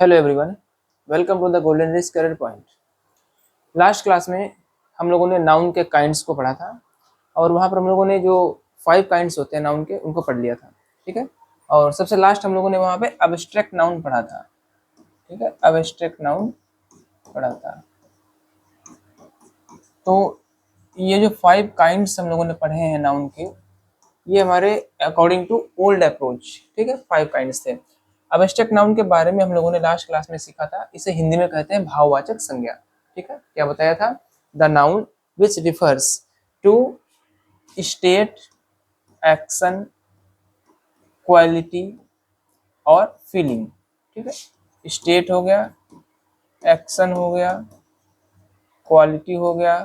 Hello everyone, welcome to the golden rich career point. Last class में हम लोगों ने नाउन के काइंड्स को पढ़ा था और वहाँ पर हम लोगों ने जो 5 काइंड्स होते हैं नाउन के उनको पढ़ लिया था। ठीक है, और सबसे लास्ट हम लोगों ने वहाँ पे अब्स्ट्रैक्ट नाउन पढ़ा था। ठीक है, अब्स्ट्रैक्ट नाउन पढ़ा था। तो ये जो 5 काइंड्स हम लोगों ने पढ़े हैं नाउन के, ये हमारे अकॉर्डिंग टू ओल्ड अप्रोच, ठीक है, 5 काइंड्स थे। अब्स्ट्रैक्ट नाउन के बारे में हम लोगों ने लास्ट क्लास में सीखा था, इसे हिंदी में कहते हैं भाववाचक संज्ञा। ठीक है, क्या बताया था? The noun which refers to state, action, quality और फीलिंग। ठीक है, स्टेट हो गया, एक्शन हो गया, क्वालिटी हो गया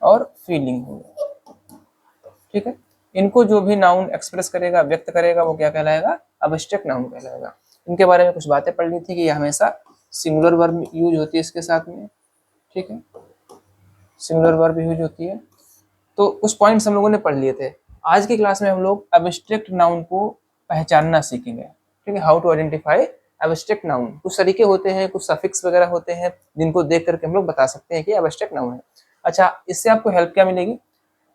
और फीलिंग हो गया। ठीक है, इनको जो भी नाउन एक्सप्रेस करेगा, व्यक्त करेगा, वो क्या कहलाएगा? अब्स्ट्रैक्ट नाउन कहलाएगा। इनके बारे में कुछ बातें पढ़ ली थी कि ये हमेशा सिंगुलर वर्ब यूज होती है इसके साथ में। ठीक है, सिंगुलर वर्ब यूज होती है। तो कुछ पॉइंट्स हम लोगों ने पढ़ लिए थे। आज की क्लास में हम लोग अब्स्ट्रैक्ट नाउन को पहचानना सीखेंगे। ठीक है, how to identify abstract noun. कुछ तरीके होते हैं, कुछ सफिक्स वगैरह होते हैं जिनको देख करके हम लोग बता सकते हैं कि अब्स्ट्रैक्ट नाउन है। अच्छा, इससे आपको हेल्प क्या मिलेगी?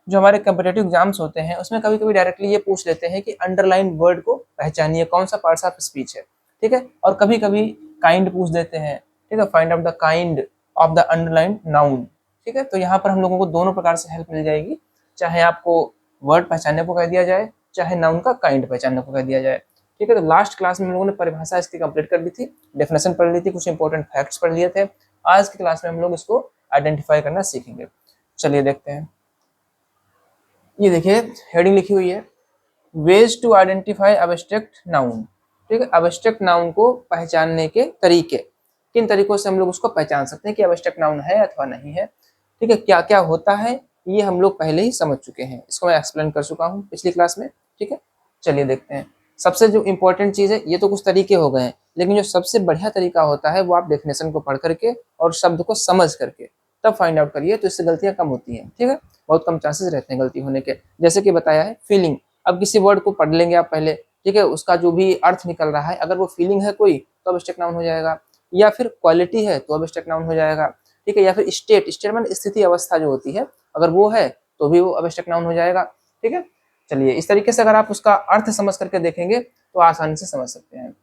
जो हमारे कम्पिटेटिव एग्जाम्स होते हैं उसमें कभी कभी डायरेक्टली ये पूछ लेते हैं कि अंडरलाइन वर्ड को पहचानिए, कौन सा पार्ट्स ऑफ स्पीच है। ठीक है, और कभी कभी काइंड पूछ देते हैं। ठीक है, find out the kind of the underline noun. ठीक है, तो यहाँ पर हम लोगों को दोनों प्रकार से हेल्प मिल जाएगी, चाहे आपको वर्ड पहचानने को कह दिया जाए, चाहे नाउन का काइंड पहचानने को कह दिया जाए। ठीक है, तो लास्ट क्लास में हम लोगों ने परिभाषा इसकी कंप्लीट कर ली थी, डेफिनेशन पढ़ ली थी, कुछ इंपॉर्टेंट फैक्ट्स पढ़ लिए थे। आज की क्लास में हम लोग इसको आइडेंटिफाई करना सीखेंगे। चलिए देखते हैं। ये देखिए हेडिंग लिखी हुई है, ways to identify abstract noun. ठीक है, अब्स्ट्रैक्ट नाउन को पहचानने के तरीके, किन तरीकों से हम लोग उसको पहचान सकते हैं कि अब्स्ट्रैक्ट नाउन है अथवा नहीं है। ठीक है, क्या क्या होता है ये हम लोग पहले ही समझ चुके हैं, इसको मैं एक्सप्लेन कर चुका हूँ पिछली क्लास में। ठीक है, चलिए देखते हैं। सबसे जो इंपॉर्टेंट चीज है, ये तो कुछ तरीके हो गए हैं, लेकिन जो सबसे बढ़िया तरीका होता है वो आप डेफिनेशन को पढ़ करके और शब्द को समझ करके तब फाइंड आउट करिए, तो इससे गलतियां कम होती हैं। ठीक है, बहुत कम चांसेस रहते हैं गलती होने के। जैसे कि बताया है फीलिंग, अब किसी वर्ड को पढ़ लेंगे आप पहले। ठीक है, उसका जो भी अर्थ निकल रहा है, अगर वो फीलिंग है कोई तो अब्स्ट्रैक्ट नाउन हो जाएगा, या फिर क्वालिटी है तो अब्स्ट्रैक्ट नाउन हो जाएगा। ठीक है, या फिर स्टेट, स्टेट माने स्थिति, अवस्था जो होती है, अगर वो है तो भी वो अब्स्ट्रैक्ट नाउन हो जाएगा। ठीक है, चलिए इस तरीके से अगर आप उसका अर्थ समझ करके देखेंगे तो आसानी से समझ सकते हैं।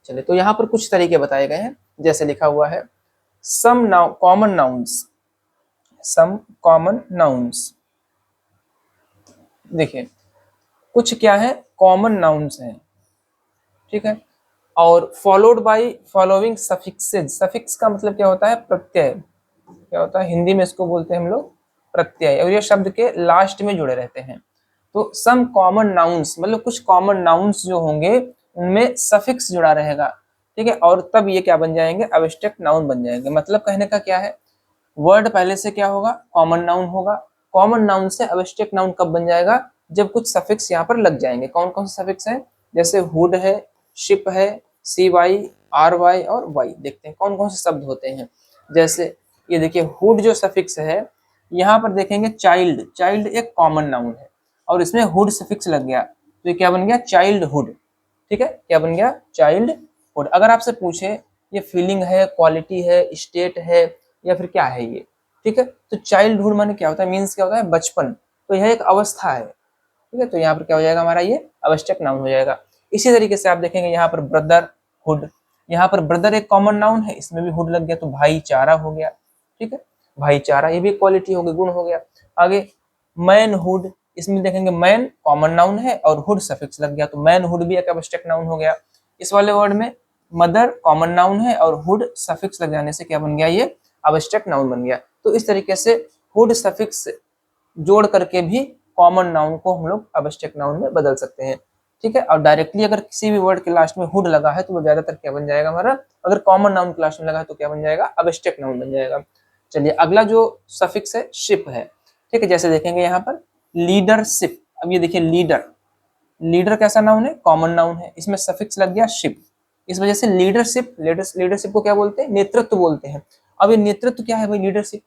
चलिए, तो यहाँ पर कुछ तरीके बताए गए हैं, जैसे लिखा हुआ है some common nouns, some common nouns. देखिए कुछ क्या है, कॉमन नाउन्स हैं। ठीक है, और फॉलोड बाय फॉलोइंग सफिक्सेज। सफिक्स का मतलब क्या होता है? प्रत्यय। क्या होता है? हिंदी में इसको बोलते हैं हम लोग प्रत्यय, और ये शब्द के लास्ट में जुड़े रहते हैं। तो सम कॉमन नाउन्स मतलब कुछ कॉमन नाउन्स जो होंगे उनमें सफिक्स जुड़ा रहेगा। ठीक है, और तब ये क्या बन जाएंगे? अब्स्ट्रैक्ट नाउन बन जाएंगे। मतलब कहने का क्या है, वर्ड पहले से क्या होगा? कॉमन नाउन होगा। कॉमन नाउन से अब्स्ट्रैक्ट नाउन कब बन जाएगा? जब कुछ सफिक्स यहाँ पर लग जाएंगे। कौन कौन से सफिक्स हैं? जैसे हुड है, शिप है, सी वाई, आर वाई और वाई। देखते हैं कौन कौन से शब्द होते हैं। जैसे ये देखिए हुड जो सफिक्स है, यहाँ पर देखेंगे चाइल्ड, चाइल्ड एक कॉमन नाउन है और इसमें हुड सफिक्स लग गया तो ये क्या बन गया? Child hood. ठीक है, क्या बन गया? Child hood. अगर आपसे पूछे ये फीलिंग है, क्वालिटी है, स्टेट है, या फिर क्या है ये? ठीक है, तो चाइल्डहुड माने क्या होता है? मीन्स क्या होता है? बचपन। तो यह एक अवस्था है। ठीक है, तो यहाँ पर क्या हो जाएगा हमारा? ये अब्स्ट्रैक्ट नाउन हो जाएगा। इसी तरीके से आप देखेंगे यहाँ पर ब्रदरहुड, यहाँ पर ब्रदर एक कॉमन नाउन है, इसमें भी हुड लग गया तो भाईचारा हो गया। ठीक है, भाईचारा ये भी क्वालिटी हो गई, गुण हो गया। आगे मैनहुड, इसमें देखेंगे मैन कॉमन नाउन है और हुड सफिक्स लग गया तो मैनहुड भी एक अब्स्ट्रैक्ट नाउन हो गया। इस वाले वर्ड में मदर कॉमन नाउन है और हुड सफिक्स लग जाने से क्या बन गया? ये अब्स्ट्रैक्ट नाउन बन गया। तो इस तरीके से हुड सफिक्स जोड़ करके भी कॉमन नाउन को हम लोग अब्स्ट्रैक्ट नाउन में बदल सकते हैं। ठीक है, और डायरेक्टली अगर किसी भी वर्ड के लास्ट में हुड लगा है तो वो ज्यादातर क्या बन जाएगा हमारा? अगर कॉमन नाउन के लास्ट में लगा है तो क्या बन जाएगा? अब्स्ट्रैक्ट नाउन बन जाएगा। चलिए अगला जो सफिक्स है शिप है। ठीक है, जैसे देखेंगे यहाँ पर लीडरशिप। अब ये देखिए लीडर, लीडर कैसा नाउन है? कॉमन नाउन है, इसमें सफिक्स लग गया शिप। इस वजह से लीडरशिप, लीडरशिप को क्या बोलते हैं? नेतृत्व बोलते हैं। अब ये नेतृत्व क्या है भाई? लीडरशिप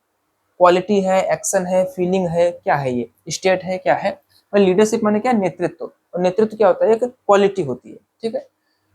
क्वालिटी है, एक्शन है, फीलिंग है, क्या है ये? स्टेट है, क्या है? लीडरशिप माने क्या? नेतृत्व। और नेतृत्व क्या होता है? एक क्वालिटी होती है। ठीक है,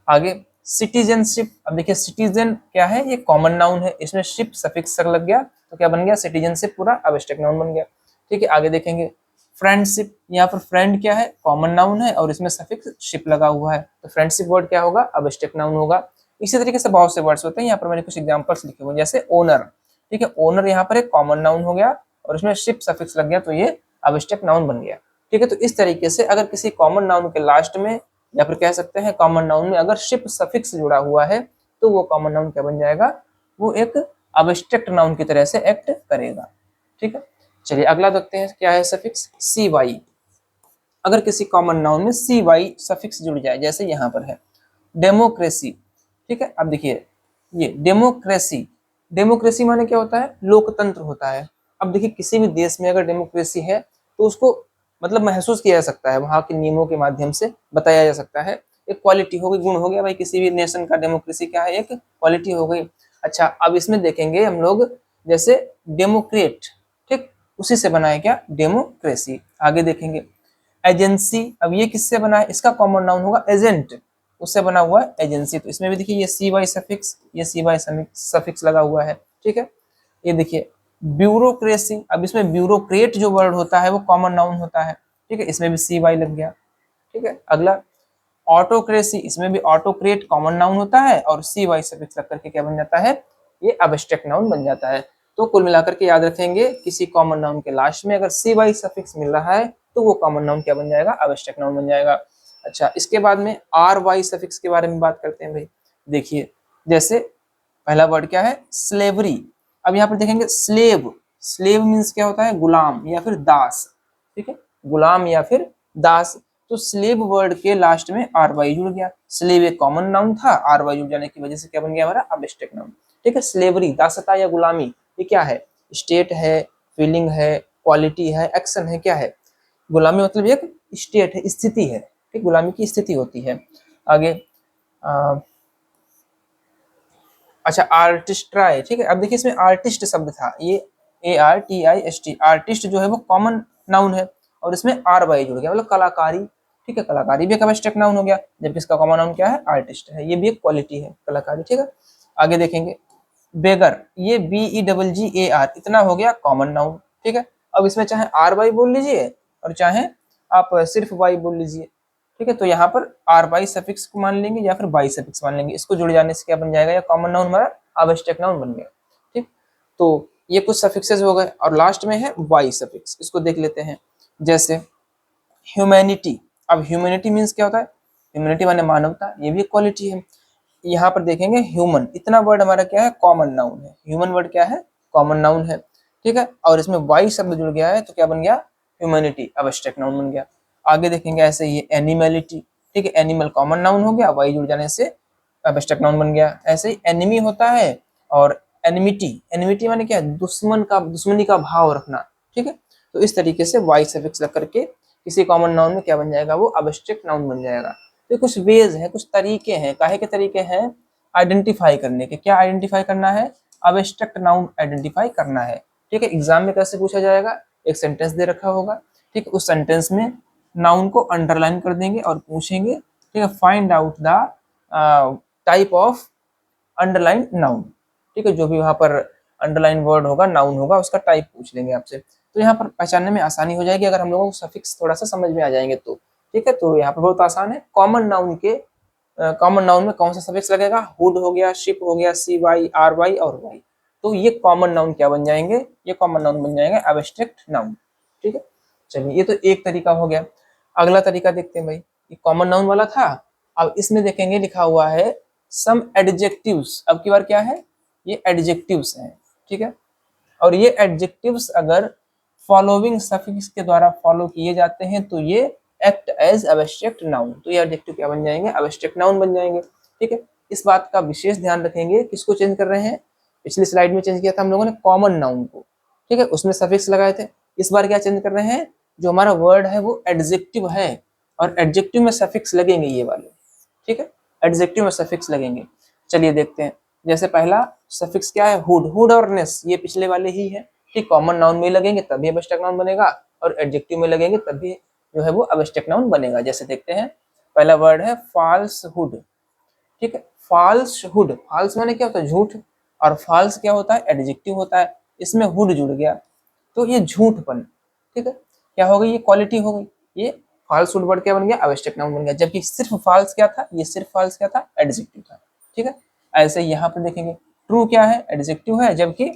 आगे सिटीजनशिप, अब देखिए सिटीजन क्या है, ये कॉमन नाउन है, इसमें शिप सफिक्स लग गया तो क्या बन गया, सिटीजनशिप पूरा एब्स्ट्रैक्ट नाउन बन गया। ठीक है, आगे देखेंगे फ्रेंडशिप, यहाँ पर फ्रेंड क्या है, कॉमन नाउन है और इसमें सफिक्स शिप लगा हुआ है, तो फ्रेंडशिप वर्ड क्या होगा, एब्स्ट्रैक्ट नाउन होगा। इसी तरीके से बहुत से वर्ड्स होते हैं, यहाँ पर मैंने कुछ एग्जांपल्स लिखे हुए जैसे ओनर। ठीक है, ओनर यहाँ पर एक कॉमन नाउन हो गया और इसमें शिप सफिक्स लग गया तो ये एब्स्ट्रैक्ट नाउन बन गया। ठीक है, तो इस तरीके से अगर किसी कॉमन नाउन के लास्ट में या फिर कह सकते हैं कॉमन नाउन में अगर शिप सफिक्स जुड़ा हुआ है तो वो कॉमन नाउन क्या बन जाएगा, वो एक एब्स्ट्रैक्ट नाउन की तरह से एक्ट करेगा। ठीक है, चलिए अगला देखते हैं क्या है सफिक्स सी वाई। अगर किसी कॉमन नाउन में सी वाई सफिक्स जुड़ जाए जैसे यहाँ पर है डेमोक्रेसी। ठीक है, अब देखिए ये डेमोक्रेसी, डेमोक्रेसी माने क्या होता है, लोकतंत्र होता है। अब देखिए किसी भी देश में अगर डेमोक्रेसी है तो उसको मतलब महसूस किया जा सकता है, वहां के नियमों के माध्यम से बताया जा सकता है। एक क्वालिटी हो गई, गुण हो गया भाई, किसी भी नेशन का डेमोक्रेसी क्या है, एक क्वालिटी हो गई। अच्छा, अब इसमें देखेंगे हम लोग जैसे डेमोक्रेट, ठीक, उसी से बना है क्या, डेमोक्रेसी। आगे देखेंगे एजेंसी, अब ये किससे बना है, इसका कॉमन नाउन होगा एजेंट, उससे बना हुआ है एजेंसी। तो इसमें भी देखिए ये सी वाई सफिक्स, ये सी वाई सफिक्स लगा हुआ है। ठीक है, ये देखिए ब्यूरोक्रेसी, अब इसमें ब्यूरोक्रेट जो वर्ड होता है वो कॉमन नाउन होता है। ठीक है, इसमें भी सी वाई लग गया। ठीक है, अगला ऑटोक्रेसी, इसमें भी ऑटोक्रेट कॉमन नाउन होता है और सी वाई सफिक्स लग करके क्या बन जाता है, ये एब्स्ट्रैक्ट नाउन बन जाता है। तो कुल मिलाकर के याद रखेंगे किसी कॉमन नाउन के लास्ट में अगर सी वाई सफिक्स मिल रहा है तो वो कॉमन नाउन क्या बन जाएगा, एब्स्ट्रैक्ट नाउन बन जाएगा। अच्छा, इसके बाद में आर वाई सफिक्स के बारे में बात करते हैं भाई। देखिए जैसे पहला वर्ड क्या है, स्लेवरी। अब यहाँ पर देखेंगे स्लेव, स्लेव मीन्स क्या होता है, गुलाम या फिर दास। ठीक है, गुलाम या फिर दास। तो स्लेव वर्ड के लास्ट में आर वाई जुड़ गया, स्लेव एक कॉमन नाउन था, आर वाई जुड़ जाने की वजह से क्या बन गया हमारा, एब्स्ट्रैक्ट नाउन। ठीक है, स्लेवरी दासता या गुलामी, ये क्या है, स्टेट है, फीलिंग है, क्वालिटी है, एक्शन है, क्या है, गुलामी मतलब एक स्टेट है, स्थिति है। ठीक, गुलामी की स्थिति होती है। आगे अच्छा आर्टिस्ट्राई। ठीक है, अब देखिए इसमें आर्टिस्ट शब्द था, ये ARTIST, आर्टिस्ट जो है वो कॉमन नाउन है और इसमें आर वाई जुड़ गया मतलब कलाकारी। ठीक है, कलाकारी भी एक एब्स्ट्रैक्ट नाउन हो गया, जबकि इसका कॉमन नाउन क्या है, आर्टिस्ट है, ये भी एक क्वालिटी है, कलाकारी। ठीक है, आगे देखेंगे बेगर, ये BEGGAR, इतना हो गया कॉमन नाउन। ठीक है, अब इसमें चाहे आर वाई बोल लीजिए और चाहे आप सिर्फ वाई बोल लीजिए। ठीक है, तो यहाँ पर आर वाई सफिक्स को मान लेंगे या फिर वाई सफिक्स मान लेंगे, इसको जुड़ जाने से क्या बन जाएगा, या कॉमन नाउन हमारा एब्स्ट्रैक्ट नाउन बन गया। ठीक, तो ये कुछ सफिक्सेस हो गए और लास्ट में है वाई सफिक्स, इसको देख लेते हैं। जैसे ह्यूमैनिटी, अब ह्यूमैनिटी मीन्स क्या होता है, ह्यूमैनिटी माने मानवता, ये भी एक क्वालिटी है। यहाँ पर देखेंगे ह्यूमन, इतना वर्ड हमारा क्या है, कॉमन नाउन है, ह्यूमन वर्ड क्या है, कॉमन नाउन है। ठीक है, और इसमें वाई शब्द जुड़ गया है तो क्या बन गया, ह्यूमैनिटी एब्स्ट्रैक्ट नाउन बन गया। आगे देखेंगे ऐसे ही एनिमलिटी। ठीक है, एनिमल कॉमन नाउन हो गया, वाई जुड़ जाने से एब्स्ट्रैक्ट नाउन बन गया। ऐसे ही एनिमी होता है और एनिमिटी, एनिमिटी माने क्या, दुश्मन का, दुश्मनी का भाव रखना। ठीक है, तो इस तरीके से वाई सफिक्स लग करके किसी कॉमन नाउन में क्या बन जाएगा, वो एब्स्ट्रैक्ट नाउन बन जाएगा। तो कुछ वेज है, कुछ तरीके हैं, काहे के तरीके हैं, आइडेंटिफाई करने के। क्या आइडेंटिफाई करना है, एब्स्ट्रैक्ट नाउन आइडेंटिफाई करना है। ठीक है, एग्जाम में कैसे पूछा जाएगा, एक सेंटेंस दे रखा होगा, ठीक है, उस सेंटेंस में नाउन को अंडरलाइन कर देंगे और पूछेंगे, ठीक है, find out the type of underline noun. ठीक है, जो भी वहां पर अंडरलाइन वर्ड होगा, नाउन होगा, उसका टाइप पूछ लेंगे आपसे। तो यहाँ पर पहचानने में आसानी हो जाएगी अगर हम लोगों को सफिक्स थोड़ा सा समझ में आ जाएंगे तो। ठीक है, तो यहाँ पर बहुत आसान है। कॉमन नाउन के कॉमन नाउन में कौन सा सफिक्स लगेगा, हुड हो गया, शिप हो गया, सी वाई, आर वाई और वाई। तो ये कॉमन नाउन क्या बन जाएंगे, ये कॉमन नाउन बन जाएंगे एब्स्ट्रैक्ट नाउन। ठीक है, चलिए ये तो एक तरीका हो गया। अगला तरीका देखते हैं भाई, ये कॉमन नाउन वाला था। अब इसमें देखेंगे लिखा हुआ है सम एडजेक्टिव्स। अब की बार क्या है, ये एडजेक्टिव्स हैं। ठीक है, और ये एडजेक्टिव्स अगर फॉलोइंग सफिक्स के द्वारा फॉलो किए जाते हैं तो ये एक्ट एज एब्स्ट्रैक्ट नाउन। तो ये एडजेक्टिव क्या बन जाएंगे, एब्स्ट्रैक्ट नाउन बन जाएंगे। ठीक है, इस बात का विशेष ध्यान रखेंगे, किसको चेंज कर रहे हैं, पिछली स्लाइड में चेंज किया था हम लोगों ने कॉमन नाउन को। ठीक है, उसमें सफिक्स लगाए थे, इस बार क्या चेंज कर रहे हैं, जो हमारा वर्ड है वो एडजेक्टिव है और एडजेक्टिव में सफिक्स लगेंगे ये वाले। ठीक है, एडजेक्टिव में सफिक्स लगेंगे। चलिए देखते हैं, जैसे पहला सफिक्स क्या है, हुड, हुड और नेस, ये पिछले वाले ही है। ठीक, कॉमन नाउन में लगेंगे तभी एब्स्ट्रैक्ट नाउन बनेगा और एडजेक्टिव में लगेंगे तभी जो है वो एब्स्ट्रैक्ट नाउन बनेगा। जैसे देखते हैं, पहला वर्ड है फॉल्स हुड। ठीक है, फाल्सहुड, फाल्स माने क्या होता है झूठ, और फाल्स क्या होता है एडजेक्टिव होता है, इसमें हुड जुड़ गया तो ये झूठपन, ठीक है, क्या हो गई ये क्वालिटी हो गई, ये फाल्सहुड वर्ड क्या बन गया आवश्यक नाउन बन गया, जबकि सिर्फ फाल्स क्या था, ये सिर्फ फाल्स क्या था एडजेक्टिव था, ठीक है। ऐसे यहाँ पर देखेंगे ट्रू क्या है एडजेक्टिव है, जबकि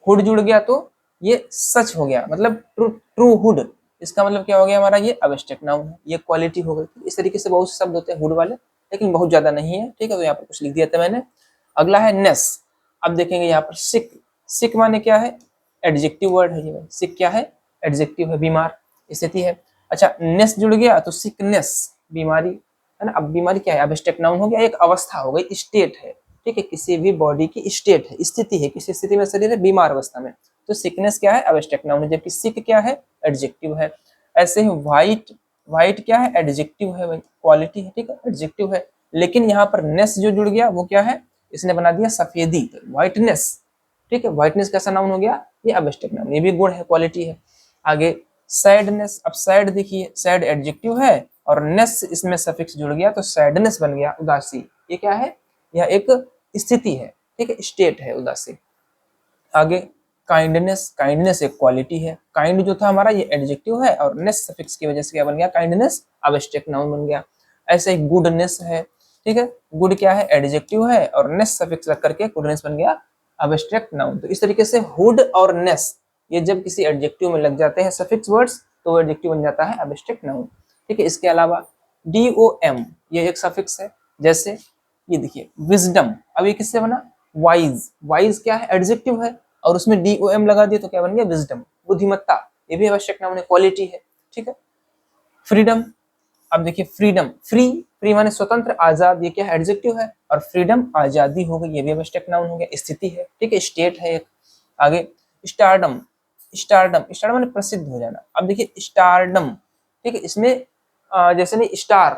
हुड जुड़ गया तो ये सच हो गया, मतलब ट्रू ट्रू हुड, इसका मतलब क्या हो गया हमारा ये आवश्यक नाउन है, ये क्वालिटी हो गई। इस तरीके से बहुत से शब्द होते हैं हुड वाले, लेकिन बहुत ज्यादा नहीं है, ठीक है, तो यहाँ पर कुछ लिख दिया था मैंने। अगला है नेस। अब देखेंगे यहाँ पर सिक, सिक माने क्या है एडजेक्टिव वर्ड है ये, सिक क्या है एडजेक्टिव है, बीमार स्थिति है। अच्छा नेस जुड़ गया तो सिकनेस बीमारी है ना, अब बीमारी क्या है आवश्यक नाउन हो गया, एक अवस्था हो गई, स्टेट है, ठीक है, किसी भी बॉडी की स्टेट है, स्थिति है, किसी स्थिति में शरीर है बीमार अवस्था में, तो सिकनेस क्या है आवश्यक नाउन है, जबकि सिक क्या है एडजेक्टिव है। ऐसे ही वाइट, वाइट क्या है एडजेक्टिव है भाई, क्वालिटी है, ठीक है एडजेक्टिव है, लेकिन यहाँ पर नेस जो जुड़ गया वो क्या है, इसने बना दिया सफेदी, व्हाइटनेस, ठीक है, व्हाइटनेस कैसा नाउन हो गया ये आवश्यक नाउन, ये भी गुण है क्वालिटी है। आगे सैडनेस, अब सैड देखिए सैड एडजेक्टिव है और नेस इसमें सफिक्स जुड़ गया तो सैडनेस बन गया उदासी, ये क्या है यह एक स्थिति है, ठीक है स्टेट है उदासी। आगे काइंडनेस, काइंडनेस एक क्वालिटी है, काइंड जो था हमारा ये एडजेक्टिव है और नेस सफिक्स की वजह से क्या बन गया काइंडनेस आवश्यक नाउन बन गया। ऐसे ही गुडनेस है, ठीक है, गुड क्या है एडजेक्टिव है और नेस सफिक्स रख करके गुडनेस बन गया आवश्यक नाउन। तो इस तरीके से हुड और नेस ये जब किसी एडजेक्टिव में लग जाते हैं सफिक्स वर्ड्स तो वो एडजेक्टिव बन जाता है आवश्यक नाउन, ठीक है। इसके अलावा DOM ये एक सफिक्स है, जैसे ये देखिए विजडम, अब ये किससे बना वाइज, वाइज क्या है एडजेक्टिव है और उसमें DOM लगा दिया तो क्या बन गया विजडम, बुद्धिमत्ता, ये भी आवश्यक नाउन है क्वालिटी है, ठीक है। फ्रीडम, अब देखिए फ्रीडम, फ्री, फ्री माने स्वतंत्र आजाद, ये क्या है एडजेक्टिव है और फ्रीडम आजादी हो गई, ये भी आवश्यक नाउन हो गया, स्थिति है, ठीक है स्टेट है एक। आगे स्टारडम, स्टारडम, स्टारडम माने प्रसिद्ध हो जाना, अब देखिए स्टारडम, ठीक है, इसमें जैसे नहीं स्टार,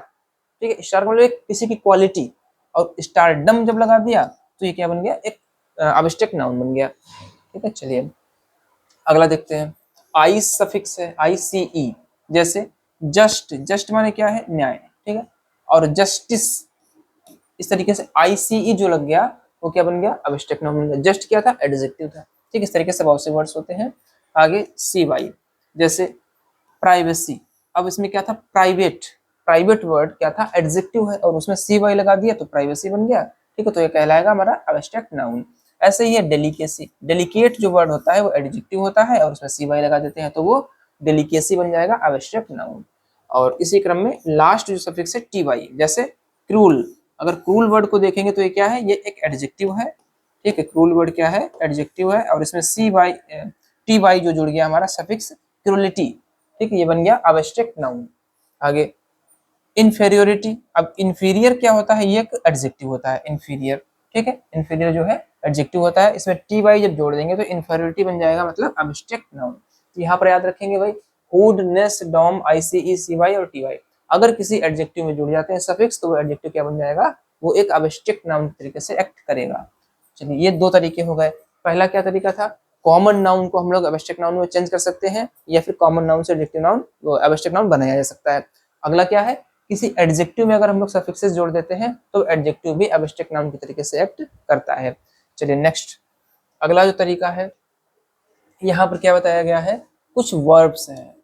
ठीक है स्टार मतलब एक किसी की क्वालिटी, और स्टारडम जब लगा दिया तो ये क्या बन गया एक आवश्यक नाउन बन गया, ठीक है। चलिए अगला देखते हैं, आई सफिक्स है ICE, जैसे जस्ट, जस्ट माने क्या है न्याय, ठीक है, और जस्टिस, इस तरीके से ICE जो लग गया वो क्या बन गया आवश्यक नाउन बन गया, जस्ट क्या था एडजेक्टिव था, ठीक इस तरीके से बहुत से वर्ड्स होते हैं। आगे CY, जैसे प्राइवेसी, अब इसमें क्या था प्राइवेट, प्राइवेट वर्ड क्या था एडजेक्टिव है और उसमें CY लगा दिया तो प्राइवेसी बन गया, ठीक है, तो ये कहलाएगा हमारा आवश्यक नाउन। ऐसे ही है डेलिकेसी, डेलिकेट जो वर्ड होता है वो एडजेक्टिव होता है और उसमें CY लगा देते हैं तो वो डेलिकेसी बन जाएगा आवश्यक नाउन। और इसी क्रम में लास्ट जो सफिक्स है TY, जैसे क्रूल, अगर क्रूल वर्ड को देखेंगे तो ये क्या है ये एक एडजेक्टिव है, ठीक है क्रूल वर्ड क्या है एडजेक्टिव है और इसमें TY जो जुड़ गया हमारा सफिक्स क्रूलिटी, ठीक है ये बन गया आवश्यक नाउन। आगे इन्फेरियोरिटी, अब इंफीरियर क्या होता है ये एक एडजेक्टिव होता है इंफीरियर, ठीक है इंफीरियर जो है एडजेक्टिव होता है, इसमें TY जब जोड़ देंगे तो इन्फेरियोरिटी बन जाएगा मतलब आवश्यक नाउन। तो यहाँ पर याद रखेंगे भाई हुड, नेस, डॉम, ICE, CY और TY अगर किसी एडजेक्टिव में जुड़ जाते हैं सफिक्स तो वो एडजेक्टिव क्या बन जाएगा वो एक आवश्यक नाउन तरीके से एक्ट करेगा। चलिए ये दो तरीके हो गए, पहला क्या तरीका था कॉमन नाउन को हम लोग आवश्यक नाउन में चेंज कर सकते हैं या फिर कॉमन नाउन से एडजेक्टिव नाउन वो आवश्यक नाउन बनाया जा सकता है। अगला क्या है किसी एडजेक्टिव में अगर हम लोग सफिक्सेस जोड़ देते हैं तो एडजेक्टिव भी आवश्यक नाउन के तरीके से एक्ट करता है। चलिए नेक्स्ट अगला जो तरीका है यहाँ पर क्या बताया गया है कुछ वर्ब्स हैं,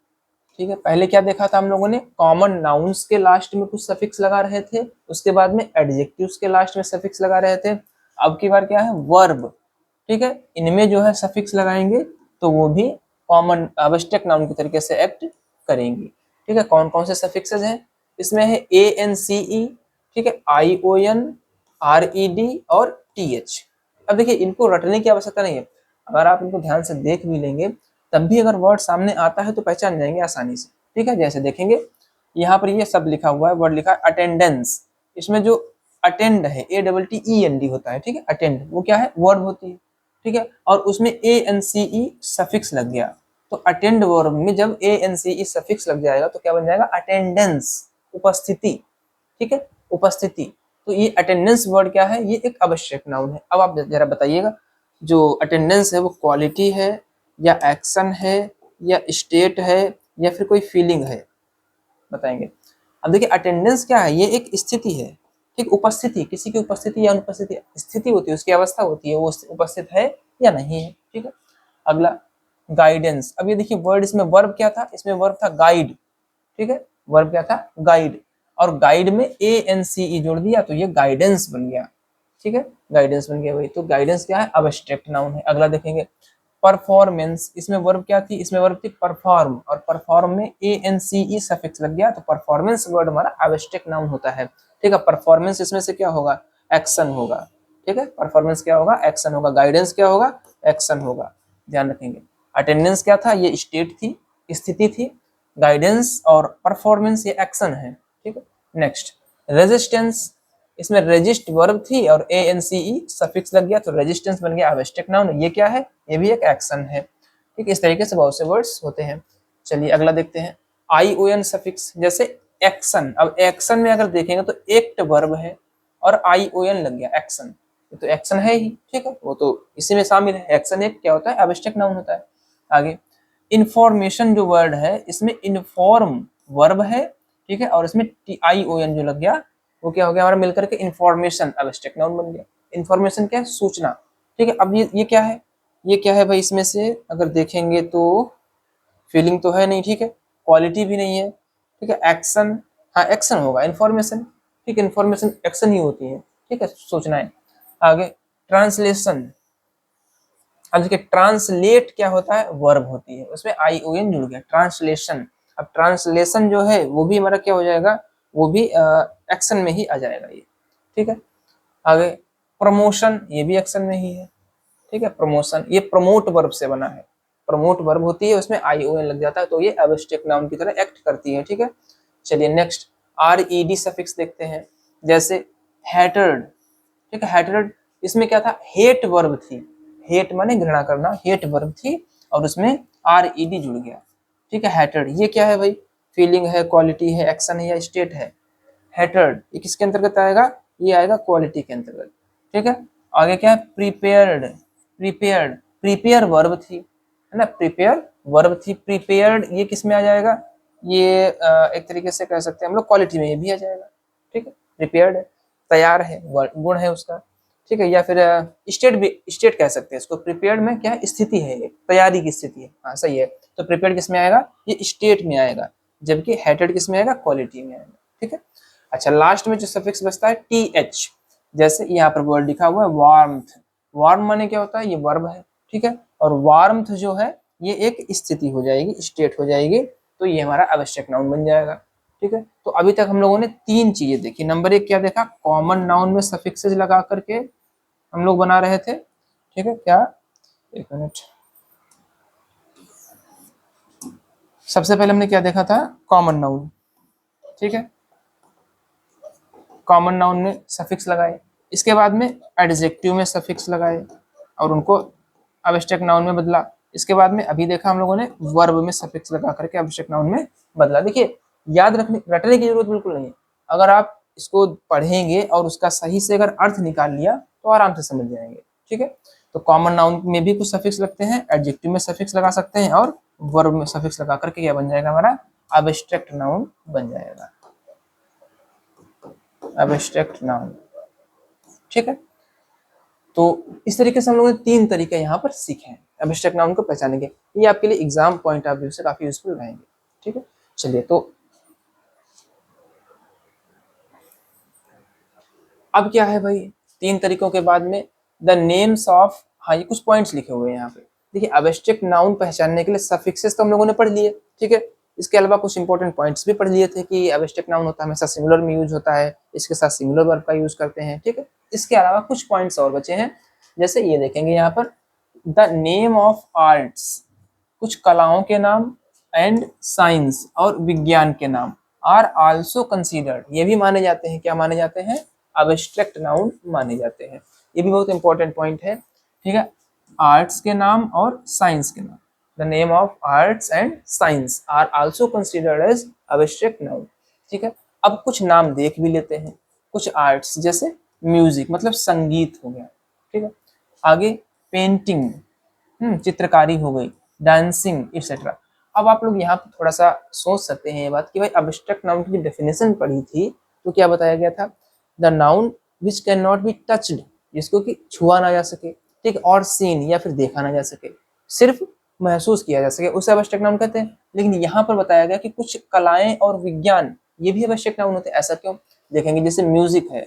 ठीक है। पहले क्या देखा था हम लोगों ने कॉमन नाउन्स के लास्ट में कुछ सफिक्स लगा रहे थे, उसके बाद में एडजेक्टिव्स के लास्ट में सफिक्स लगा रहे थे, अब की बार क्या है वर्ब, ठीक है इनमें जो है सफिक्स लगाएंगे तो वो भी कॉमन आवश्यक नाउन के तरीके से एक्ट करेंगे, ठीक है। कौन कौन से सफिक्सेस हैं इसमें है ANCE, ठीक है ION, RED और TH। अब देखिए इनको रटने की आवश्यकता नहीं है, अगर आप इनको ध्यान से देख भी लेंगे तब भी अगर वर्ड सामने आता है तो पहचान जाएंगे आसानी से, ठीक है। जैसे देखेंगे यहाँ पर ये सब लिखा हुआ है, वर्ड लिखा है अटेंडेंस, इसमें जो अटेंड है ATTEND होता है, ठीक है अटेंड वो क्या है वर्ब होती है, ठीक है, और उसमें ANCE सफिक्स लग गया तो अटेंड वर्ब में जब ANCE सफिक्स लग जाएगा तो क्या बन जाएगा अटेंडेंस, उपस्थिति, ठीक है उपस्थिति। तो ये अटेंडेंस वर्ड क्या है ये एक आवश्यक नाउन है। अब आप जरा बताइएगा जो अटेंडेंस है वो क्वालिटी है या एक्शन है या स्टेट है या फिर कोई फीलिंग है, बताएंगे। अब देखिए अटेंडेंस क्या है ये एक स्थिति है, ठीक, उपस्थिति, किसी की उपस्थिति या अनुपस्थिति, स्थिति होती है, उसकी अवस्था होती है, वो उपस्थित है या नहीं है। ठीक है, अगला गाइडेंस। अब ये देखिए वर्ड, इसमें वर्ब क्या था, इसमें वर्ब था गाइड। ठीक है, वर्ब क्या था, गाइड, और गाइड में ANCE जोड़ दिया तो ये गाइडेंस बन गया। ठीक है, गाइडेंस बन गया भाई। तो गाइडेंस क्या है, अब्स्ट्रैक्ट नाउन है। अगला देखेंगे परफॉर्मेंस। इसमें वर्ब क्या थी, इसमें वर्ब थी परफॉर्म, और परफॉर्म में ANCE सफिक्स लग गया तो परफॉर्मेंस वर्ड हमारा अब्स्ट्रैक्ट नाउन होता है। ठीक है, परफॉर्मेंस इसमें से क्या होगा, एक्शन होगा। ठीक है, परफॉर्मेंस क्या होगा, एक्शन होगा। गाइडेंस क्या होगा, एक्शन होगा, ध्यान रखेंगे। अटेंडेंस क्या था, ये स्टेट थी, स्थिति थी। गाइडेंस और परफॉर्मेंस ये एक्शन है। ठीक है, नेक्स्ट रेजिस्टेंस। इसमें रेजिस्ट वर्ब थी और ANCE सफिक्स लग गया तो रेजिस्टेंस बन गया अब्स्ट्रैक्ट नाउन। ये क्या है, ये भी एक एक्शन है। ठीक, इस तरीके से बहुत से वर्ड्स होते हैं। चलिए अगला देखते हैं, ION सफिक्स, जैसे एक्शन। अब एक्शन में अगर देखेंगे तो एक्ट वर्ब है और ION लग गया, एक्शन, तो एक्शन है ही। ठीक है, वो तो इसी में शामिल है। एक्शन एक क्या होता है, अब्स्ट्रैक्ट नाउन होता है। आगे इंफॉर्मेशन जो वर्ड है, इसमें इन्फॉर्म वर्ब है। ठीक है, और इसमें ION जो लग गया वो क्या हो गया हमारा मिलकर के इन्फॉर्मेशन, अब्स्ट्रैक्ट नाउन बन गया। इन्फॉर्मेशन क्या है, सूचना। ठीक है, अब ये क्या है, ये क्या है भाई, इसमें से अगर देखेंगे तो फीलिंग तो है नहीं। ठीक है, क्वालिटी भी नहीं है। ठीक है, एक्शन, हाँ एक्शन होगा, इन्फॉर्मेशन। ठीक है, इन्फॉर्मेशन एक्शन ही होती है। ठीक है, सूचनाएं। आगे ट्रांसलेशन। अब देखिए ट्रांसलेट क्या होता है, वर्ब होती है, उसमें ION जुड़ गया, ट्रांसलेशन। अब ट्रांसलेशन जो है वो भी हमारा क्या हो जाएगा, वो भी एक्शन में ही आ जाएगा ये। ठीक है, आगे प्रमोशन, ये भी एक्शन में ही है। ठीक है, प्रमोशन ये प्रमोट वर्ब से बना है, प्रमोट वर्ब होती है, उसमें ION लग जाता है तो ये अब्स्ट्रैक्ट नाउन की तरह एक्ट करती है। ठीक है, चलिए नेक्स्ट RED सफिक्स देखते हैं, जैसे हैटर्ड। ठीक है, हैटर्ड, इसमें क्या था, हेट वर्ब थी, हेट माने घृणा करना, हेट वर्ब थी और उसमें RED जुड़ गया। ठीक है, हैटर्ड, ये क्या है भाई, फीलिंग है, क्वालिटी है, एक्शन है या स्टेट है। हैटर्ड ये किसके अंतर्गत आएगा, ये आएगा क्वालिटी के अंतर्गत। ठीक है, आगे क्या है, प्रिपेयर्ड। प्रिपेयर्ड, प्रिपेयर वर्ब थी, है ना, प्रिपेयर वर्ब थी। प्रिपेयर्ड ये किस में आ जाएगा, ये एक तरीके से कह सकते हैं हम लोग क्वालिटी में, ये भी आ जाएगा। ठीक है, प्रिपेयर्ड है, तैयार है, गुण है उसका। ठीक है, या फिर स्टेट भी, स्टेट कह सकते हैं इसको। प्रिपेयर्ड में क्या है, स्थिति है, एक तैयारी की स्थिति है। हाँ सही है, तो प्रिपेयर्ड किस में आएगा, ये स्टेट में आएगा, जबकि हैटेड किस में आएगा, क्वालिटी में आएगा। ठीक है, अच्छा लास्ट में जो सफिक्स बचता है TH, जैसे यहाँ पर वर्ड लिखा हुआ है वार्मथ। वार्म माने क्या होता है, ये वर्ब है। ठीक है, और वार्मथ जो है ये एक स्थिति हो जाएगी, स्टेट हो जाएगी, तो ये हमारा अब्स्ट्रैक्ट नाउन बन जाएगा। ठीक है, तो अभी तक हम लोगों ने 3 चीजें देखी। नंबर 1 क्या देखा, कॉमन नाउन में सफिक्सेस लगा करके हम लोग बना रहे थे। ठीक है, क्या, एक मिनट, सबसे पहले हमने क्या देखा था, कॉमन नाउन। ठीक है, कॉमन नाउन में सफिक्स लगाए, इसके बाद में एडजेक्टिव में सफिक्स लगाए और उनको अब्स्ट्रैक्ट नाउन में बदला। इसके बाद में अभी देखा हम लोगों ने वर्ब में सफिक्स लगा करके अब्स्ट्रैक्ट नाउन में बदला। देखिए याद रटने की जरूरत बिल्कुल नहीं है, अगर आप इसको पढ़ेंगे और उसका सही से अगर अर्थ निकाल लिया तो आराम से समझ जाएंगे। ठीक है, तो कॉमन नाउन में भी कुछ सफिक्स लगते हैं, एडजेक्टिव में सफिक्स लगा सकते हैं और वर्ब में सफिक्स लगा करके क्या बन जाएगा, हमारा अब्स्ट्रैक्ट नाउन बन जाएगा, अब्स्ट्रैक्ट नाउन। ठीक है, तो इस तरीके से हम लोगों ने 3 तरीके यहाँ पर सीखे हैं अब्स्ट्रैक्ट नाउन को पहचानने के। ये आपके लिए एग्जाम पॉइंट ऑफ व्यू से काफी यूजफुल रहेंगे। ठीक है, चलिए तो अब क्या है भाई, 3 तरीकों के बाद में द नेम्स ऑफ, हाँ ये कुछ पॉइंट्स लिखे हुए हैं यहाँ पे। देखिए अब्स्ट्रैक्ट नाउन पहचानने के लिए सफिक्सेस तो हम लोगों ने पढ़ लिए। ठीक है, इसके अलावा कुछ इंपॉर्टेंट पॉइंट्स भी पढ़ लिए थे कि अब्स्ट्रैक्ट नाउन होता है हमेशा सिंगुलर में यूज होता है, इसके साथ सिंगुलर वर्ब का यूज करते हैं। ठीक है, इसके अलावा कुछ पॉइंट्स और बचे हैं, जैसे ये देखेंगे यहाँ पर, द नेम ऑफ आर्ट्स, कुछ कलाओं के नाम, एंड साइंस और विज्ञान के नाम, आर आल्सो कंसीडर्ड, ये भी माने जाते हैं, क्या माने जाते हैं, अब्स्ट्रैक्ट नाउन माने जाते हैं। ये भी बहुत इंपॉर्टेंट पॉइंट है। ठीक है, आर्ट्स के नाम और साइंस के नाम, the name of arts and science are also considered as abstract noun. ठीक है, अब कुछ नाम देख भी लेते हैं। कुछ आर्ट्स जैसे म्यूजिक मतलब संगीत हो गया। ठीक है, आगे पेंटिंग, चित्रकारी हो गई, डांसिंग एक्सेट्रा। अब आप लोग यहाँ पर थोड़ा सा सोच सकते हैं ये बात कि भाई अब्स्ट्रैक्ट नाउन की जो डेफिनेशन पढ़ी थी तो क्या बताया गया था, the noun which can not be touched, जिसको कि छुआ ना जा सके, ठीक, और सीन या फिर देखा ना जा सके, सिर्फ महसूस किया जा सके, उसे एब्स्ट्रैक्ट नाउन कहते हैं। लेकिन यहाँ पर बताया गया कि कुछ कलाएं और विज्ञान ये भी एब्स्ट्रैक्ट नाउन होते हैं। ऐसा क्यों? देखेंगे, जैसे म्यूजिक है,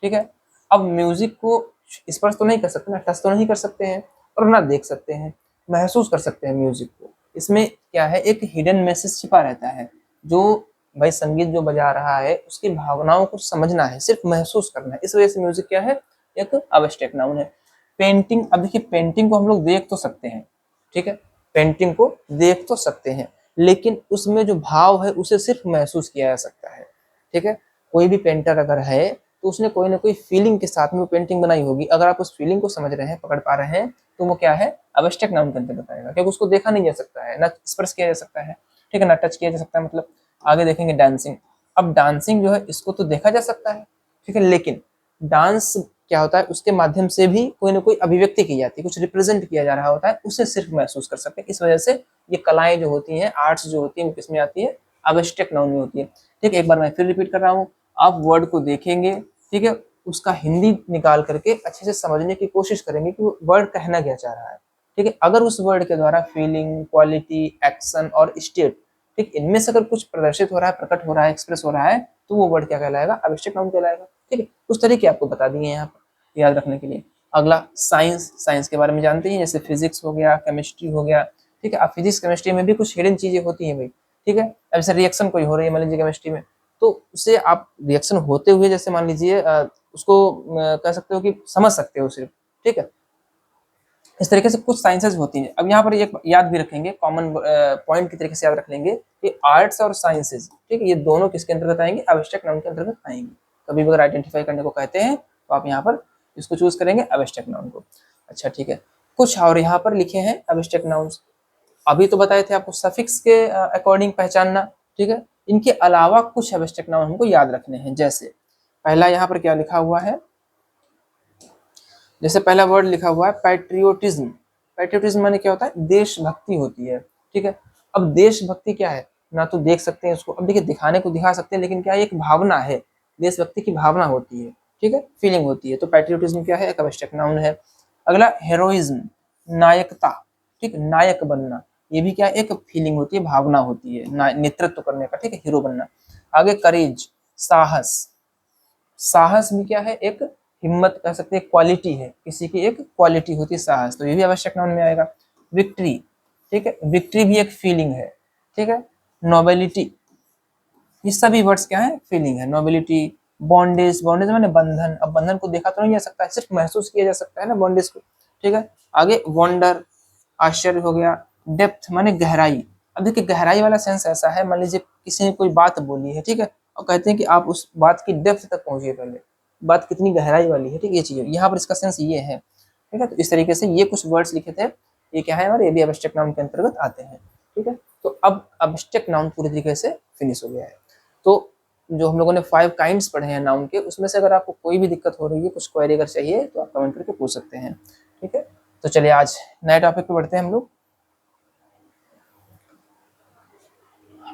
ठीक है। अब म्यूजिक को स्पर्श तो नहीं कर सकते ना, टच तो नहीं कर सकते हैं, और ना देख सकते हैं, महसूस कर सकते हैं म्यूजिक को। इसमें क्या है, एक हिडन मैसेज छिपा रहता है, जो भाई संगीत जो बजा रहा है उसकी भावनाओं को समझना है, सिर्फ महसूस करना है। इस वजह से म्यूजिक क्या है, एक एब्स्ट्रैक्ट नाउन है। पेंटिंग, अब देखिए पेंटिंग को हम लोग देख तो सकते हैं, ठीक है, पेंटिंग को देख तो सकते हैं, लेकिन उसमें जो भाव है उसे सिर्फ महसूस किया जा सकता है, ठीक है। कोई भी पेंटर अगर है तो उसने कोई ना कोई फीलिंग के साथ में वो पेंटिंग बनाई होगी। अगर आप उस फीलिंग को समझ रहे हैं, पकड़ पा रहे हैं, तो वो क्या है, एब्स्ट्रैक्ट नाउन के अंतर्गत आएगा, क्योंकि उसको देखा नहीं जा सकता है, ना स्पर्श किया जा सकता है, ठीक है, ना टच किया जा सकता है। मतलब आगे देखेंगे डांसिंग। अब डांसिंग जो है इसको तो देखा जा सकता है, ठीक है, लेकिन डांस क्या होता है, उसके माध्यम से भी कोई ना कोई अभिव्यक्ति की जाती है, कुछ रिप्रेजेंट किया जा रहा होता है, उसे सिर्फ महसूस कर सकते हैं। इस वजह से ये कलाएं जो होती हैं, आर्ट्स जो होती है, वो किसमें आती है, एब्स्ट्रैक्ट नाउन में होती है। ठीक है, एक बार मैं फिर रिपीट कर रहा हूँ, आप वर्ड को देखेंगे, ठीक है, उसका हिंदी निकाल करके अच्छे से समझने की कोशिश करेंगे कि वो वर्ड कहना क्या चाह रहा है, ठीक है। अगर उस वर्ड के द्वारा फीलिंग, क्वालिटी, एक्शन और स्टेट, ठीक, इनमें से अगर कुछ प्रदर्शित हो रहा है, प्रकट हो रहा है, एक्सप्रेस हो रहा है, तो वो वर्ड क्या कहलाएगा, एब्स्ट्रैक्ट नाउन कहलाएगा, ठीक है। कुछ तरीके आपको बता दिए यहाँ पर याद रखने के लिए। अगला साइंस, साइंस के बारे में जानते हैं, जैसे फिजिक्स हो गया, केमिस्ट्री हो गया, ठीक है। अब फिजिक्स केमिस्ट्री में भी कुछ हिडन चीजें होती हैं भाई, ठीक है। अब जैसे रिएक्शन कोई हो रही है मान लीजिए केमिस्ट्री में, तो उसे आप रिएक्शन होते हुए जैसे मान लीजिए उसको कह सकते हो कि समझ सकते हो सिर्फ, ठीक है। इस तरीके से कुछ साइंसेज होती हैं। अब यहाँ पर एक याद भी रखेंगे, कॉमन पॉइंट की तरीके से याद रख लेंगे कि आर्ट्स और साइंसेज, ठीक है, ये दोनों किसके अंतर्गत आएंगे, एब्स्ट्रैक्ट नाउन के अंतर्गत आएंगे। कभी भी अगर आइडेंटिफाई करने को कहते हैं तो आप यहाँ पर इसको चूज करेंगे, एब्स्ट्रैक्ट नाउन को। अच्छा ठीक है, कुछ और यहाँ पर लिखे हैं एब्स्ट्रैक्ट नाउन्स। अभी तो बताए थे आपको सफिक्स के अकॉर्डिंग पहचानना, ठीक है। इनके अलावा कुछ एब्स्ट्रैक्ट नाउन हमको याद रखने हैं। जैसे पहला यहाँ पर क्या लिखा हुआ है, जैसे पहला वर्ड लिखा हुआ है पैट्रियोटिज्म। पैट्रियोटिज्म माने क्या होता है, देशभक्ति होती है, ठीक है। अब देशभक्ति क्या है, ना तो देख सकते हैं उसको, अब देखिए दिखाने को दिखा सकते हैं, लेकिन क्या एक भावना है, देशभक्ति की भावना होती है, ठीक है, फीलिंग होती है। तो पैट्रियोटिज्म क्या है, एक एब्स्ट्रैक्ट नाउन है। अगला हेरोइज्म, नायकता, ठीक, नायक बनना, ये भी क्या एक फीलिंग होती है, भावना होती है, नेतृत्व करने का, ठीक है, हीरो बनना। आगे करेज, साहस, साहस भी क्या है, एक हिम्मत कह सकते हैं, क्वालिटी है, किसी की एक क्वालिटी होती है साहस, तो ये भी आवश्यक नाउन में आएगा। विक्ट्री, ठीक है, विक्ट्री भी एक फीलिंग है, ठीक है। नोबिलिटी, ये सभी वर्ड्स क्या है, फीलिंग है। नोबिलिटी, बॉन्डेज, बॉन्डेज माने बंधन, अब बंधन को देखा तो नहीं जा सकता है, सिर्फ महसूस किया जा सकता है ना बॉन्डेज को, ठीक है। आगे वंडर, आश्चर्य हो गया। डेप्थ माने गहराई, अब देखिए गहराई वाला सेंस ऐसा है, मान लीजिए किसी ने कोई बात बोली है, ठीक है, और कहते हैं कि आप उस बात की डेप्थ तक पहुंचिए, पहले बात कितनी गहराई वाली है, ठीक, ये चीज यहाँ पर इसका सेंस ये है, ठीक है। तो इस तरीके से ये कुछ वर्ड्स लिखे थे, ये क्या है, और ये भी एब्स्ट्रैक्ट नाउन के अंतर्गत आते हैं, ठीक है। तो अब एब्स्ट्रैक्ट नाउन पूरी तरीके से फिनिश हो गया है। तो जो हम लोगों ने 5 काइंड्स पढ़े हैं नाउन के, उसमें से अगर आपको कोई भी दिक्कत हो रही है, कुछ क्वेरी अगर चाहिए, तो आप कमेंट करके पूछ सकते हैं, ठीक है। तो चलिए आज नए टॉपिक पे बढ़ते हैं हम लोग।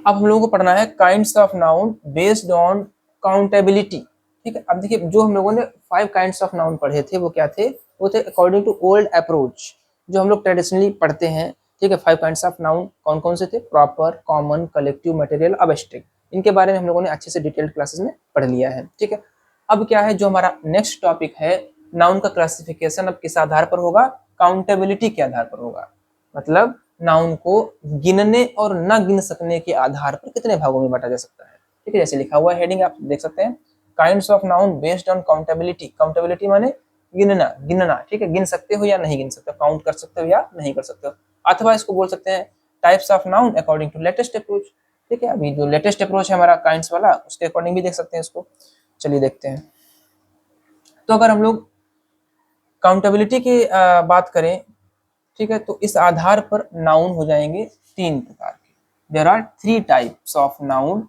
अब हम लोगों को पढ़ना है kinds of noun based on accountability, ठीक है। अब देखिए जो हम लोगों ने 5 काइंड्स ऑफ नाउन पढ़े थे, वो क्या थे, वो थे अकॉर्डिंग टू ओल्ड अप्रोच, जो हम लोग ट्रेडिशनली पढ़ते हैं, ठीक है। 5 काइंड्स ऑफ नाउन कौन कौन से थे, proper, common, collective, material, abstract. इनके बारे में हम लोगों ने अच्छे से डिटेल्ड क्लासेस में पढ़ लिया है, ठीक है। अब क्या है, जो हमारा नेक्स्ट टॉपिक है, नाउन का क्लासिफिकेशन अब किस आधार पर होगा, काउंटेबिलिटी के आधार पर होगा। मतलब नाउन को गिनने और न गिन सकने के आधार पर कितने भागों में बांटा जा सकता है, ठीक है। जैसे लिखा हुआ है हेडिंग, आप देख सकते हैं, kinds of noun based on accountability. Accountability माने गिनना, गिनना, ठीक है, गिन सकते हो या नहीं गिन सकते, काउंट कर सकते हो या नहीं कर सकते हो। अथवा इसको बोल सकते हैं types of noun according to latest approach, ठीक है। अभी जो लेटेस्ट अप्रोच है हमारा काइंड्स वाला, उसके अकॉर्डिंग भी देख सकते हैं इसको। चलिए देखते हैं। तो अगर हम लोग काउंटेबिलिटी की बात करें, ठीक है, तो इस आधार पर नाउन हो जाएंगे 3 प्रकार के। There are 3 types of noun,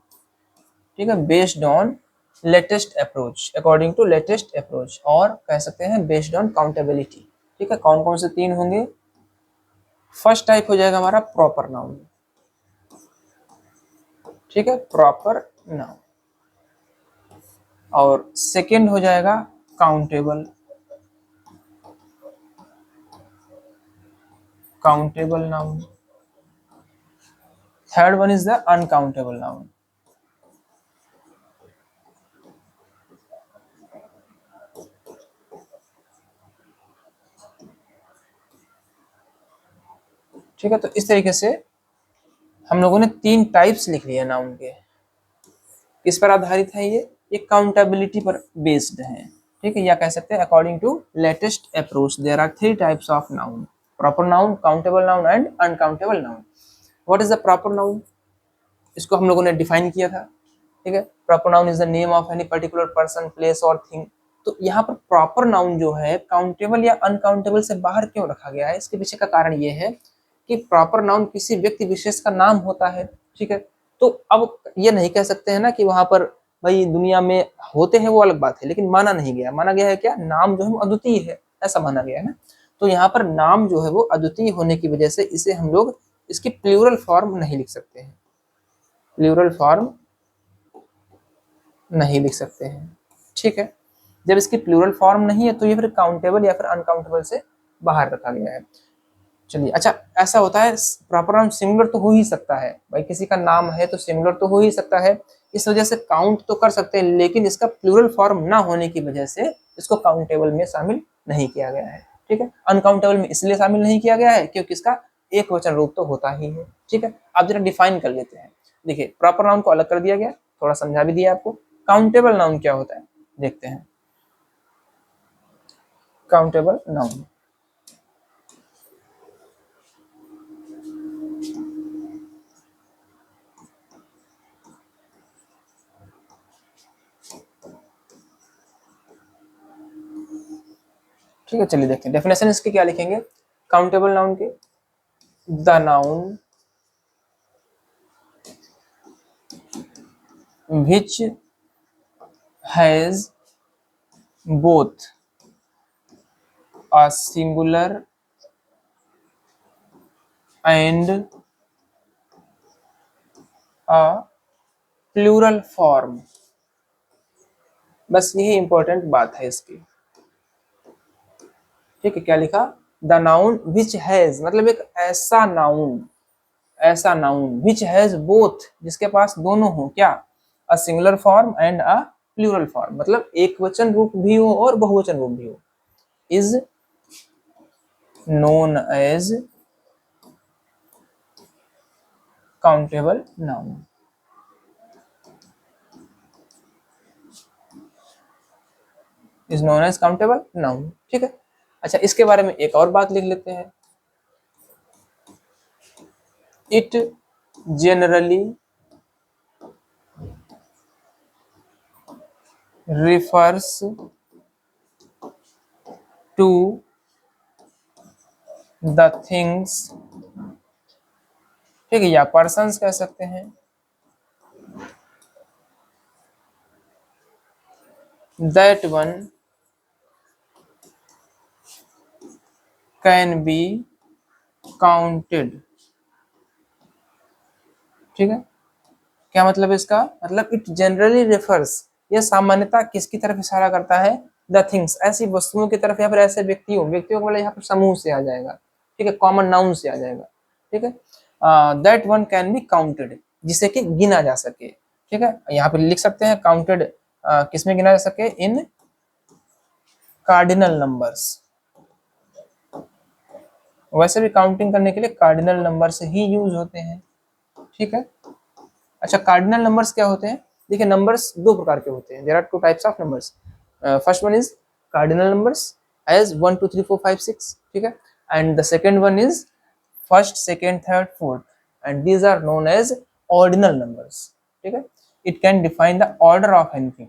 ठीक है, based on latest approach, according to latest approach, और कह सकते हैं बेस्ड ऑन काउंटेबिलिटी, ठीक है। कौन कौन से 3 होंगे, फर्स्ट टाइप हो जाएगा हमारा प्रॉपर नाउन, ठीक है, प्रॉपर नाउन। और सेकेंड हो जाएगा countable, countable noun. Third one is the uncountable noun. ठीक है, तो इस तरीके से हम लोगों ने 3 टाइप्स लिख लिए नाउन के। किस पर आधारित है ये काउंटेबिलिटी पर बेस्ड है। ठीक है, या कह सकते हैं according to latest approach there are 3 types of noun, proper noun, countable noun and uncountable noun. What is the proper noun? इसको हम लोगों ने डिफाइन किया था। ठीक है, proper noun is the name of any particular person, place और thing. तो यहाँ पर प्रॉपर नाउन जो है काउंटेबल या अनकाउंटेबल से बाहर क्यों रखा गया है? इसके पीछे का कारण ये है कि प्रॉपर नाउन किसी व्यक्ति विशेष का नाम होता है। ठीक है, तो अब ये नहीं कह सकते हैं ना कि वहां पर भाई दुनिया में होते हैं, वो अलग बात है, लेकिन माना नहीं गया। माना गया है क्या? नाम जो है वो अद्वितीय है, ऐसा माना गया है ना। तो यहाँ पर नाम जो है वो अद्वितीय होने की वजह से इसे हम लोग इसकी प्लूरल फॉर्म नहीं लिख सकते हैं, प्लूरल फॉर्म नहीं लिख सकते हैं। ठीक है, जब इसकी प्लूरल फॉर्म नहीं है तो ये फिर काउंटेबल या फिर अनकाउंटेबल से बाहर रखा गया है। चलिए, अच्छा ऐसा होता है प्रॉपर नाउन सिंगुलर तो हो ही सकता है भाई, किसी का नाम है तो सिंगुलर तो हो ही सकता है, इस वजह से काउंट तो कर सकते हैं, लेकिन इसका प्लूरल फॉर्म ना होने की वजह से इसको काउंटेबल में शामिल नहीं किया गया है। ठीक है, अनकाउंटेबल में इसलिए शामिल नहीं किया गया है क्योंकि इसका एक वचन रूप तो होता ही है। ठीक है, आप जरा डिफाइन कर लेते हैं। देखिए, प्रॉपर नाउन को अलग कर दिया गया, थोड़ा समझा भी दिया आपको। काउंटेबल नाउन क्या होता है देखते हैं। काउंटेबल नाउन, ठीक है, चलिए देखते हैं डेफिनेशन इसके क्या लिखेंगे। काउंटेबल नाउन के, the noun which has both a singular and a plural form। बस यही इंपॉर्टेंट बात है इसकी। ठीक है, क्या लिखा? द नाउन विच हैज, मतलब एक ऐसा नाउन, ऐसा नाउन विच हैज बोथ, जिसके पास दोनों हो, क्या? A singular form and a plural form, मतलब एक वचन रूप भी हो और बहुवचन रूप भी हो, is known as countable noun. Is known as countable noun. ठीक है, अच्छा इसके बारे में एक और बात लिख लेते हैं। It generally refers to the things, ठीक है, या persons कह सकते हैं, that one can be counted। ठीक है, क्या मतलब इसका? मतलब इट जनरली रेफर्स, यह सामान्यता किसकी तरफ इशारा करता है? द थिंग्स, ऐसी वस्तुओं की तरफ या फिर ऐसे व्यक्तियों, व्यक्तियों का मतलब यहाँ पर समूह से आ जाएगा। ठीक है, कॉमन नाउन से आ जाएगा। ठीक है, that one can be counted, जिसे कि गिना जा सके। ठीक है, यहाँ पे लिख सकते हैं काउंटेड किसमें गिना जा सके? इन कार्डिनल नंबर्स। वैसे भी काउंटिंग करने के लिए कार्डिनल नंबर से ही यूज होते हैं। ठीक है, अच्छा कार्डिनल नंबर्स क्या होते हैं? देखिए, नंबर्स 2 प्रकार के होते हैं। There are 2 types of numbers. First one is cardinal numbers as 1 2 3 4 5 6। ठीक है, and the second one is first, second, third, fourth, and these are known as ordinal numbers. ठीक है, it can define the order of anything,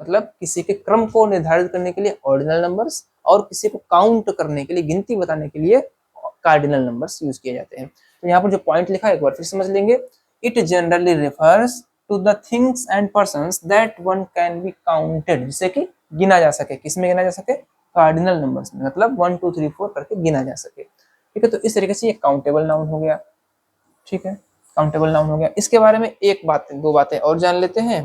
मतलब किसी के क्रम को निर्धारित करने के लिए ऑर्डिनल नंबर्स, और किसी को काउंट करने के लिए, गिनती बताने के लिए कार्डिनल नंबर्स यूज किए जाते हैं। तो यहाँ पर जो पॉइंट लिखा है एक बार फिर समझ लेंगे। It generally refers to the things and persons that one can be counted, जिसे कि गिना जा सके। किसमें गिना जा सके? कार्डिनल नंबर्स में, मतलब 1 2 3 4 करके गिना जा सके। ठीक है, तो इस तरीके से ये काउंटेबल नाउन हो गया। ठीक है, काउंटेबल नाउन हो गया। इसके बारे में एक बात, 2 बातें और जान लेते हैं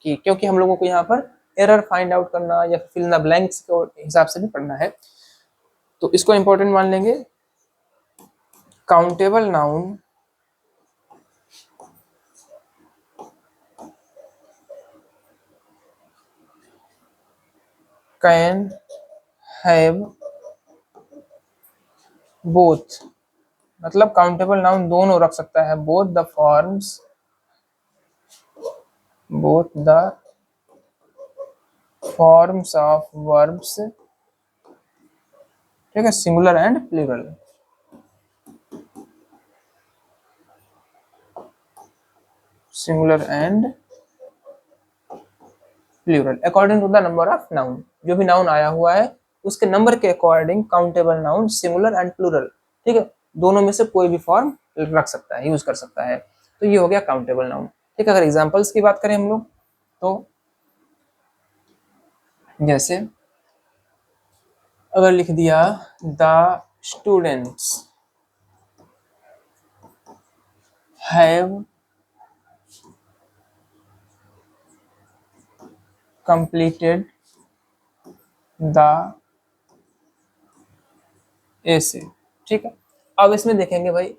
कि क्योंकि हम लोगों को यहाँ पर एरर फाइंड आउट करना या फिल इन द ब्लैंक्स के हिसाब से भी पढ़ना है, तो इसको इंपॉर्टेंट मान लेंगे। Countable noun can have both, मतलब काउंटेबल नाउन दोनों रख सकता है, both the forms of verbs, ठीक है, singular and plural. Singular and plural according to the number of noun, जो भी नाउन आया हुआ है उसके नंबर के according countable noun singular and plural, ठीक है, दोनों में से कोई भी फॉर्म रख सकता है, यूज कर सकता है। तो ये हो गया काउंटेबल नाउन, ठीक है। अगर एग्जांपल्स की बात करें हम लोग, तो जैसे अगर लिख दिया the students have completed the ऐसे, ठीक है। अब इसमें देखेंगे भाई,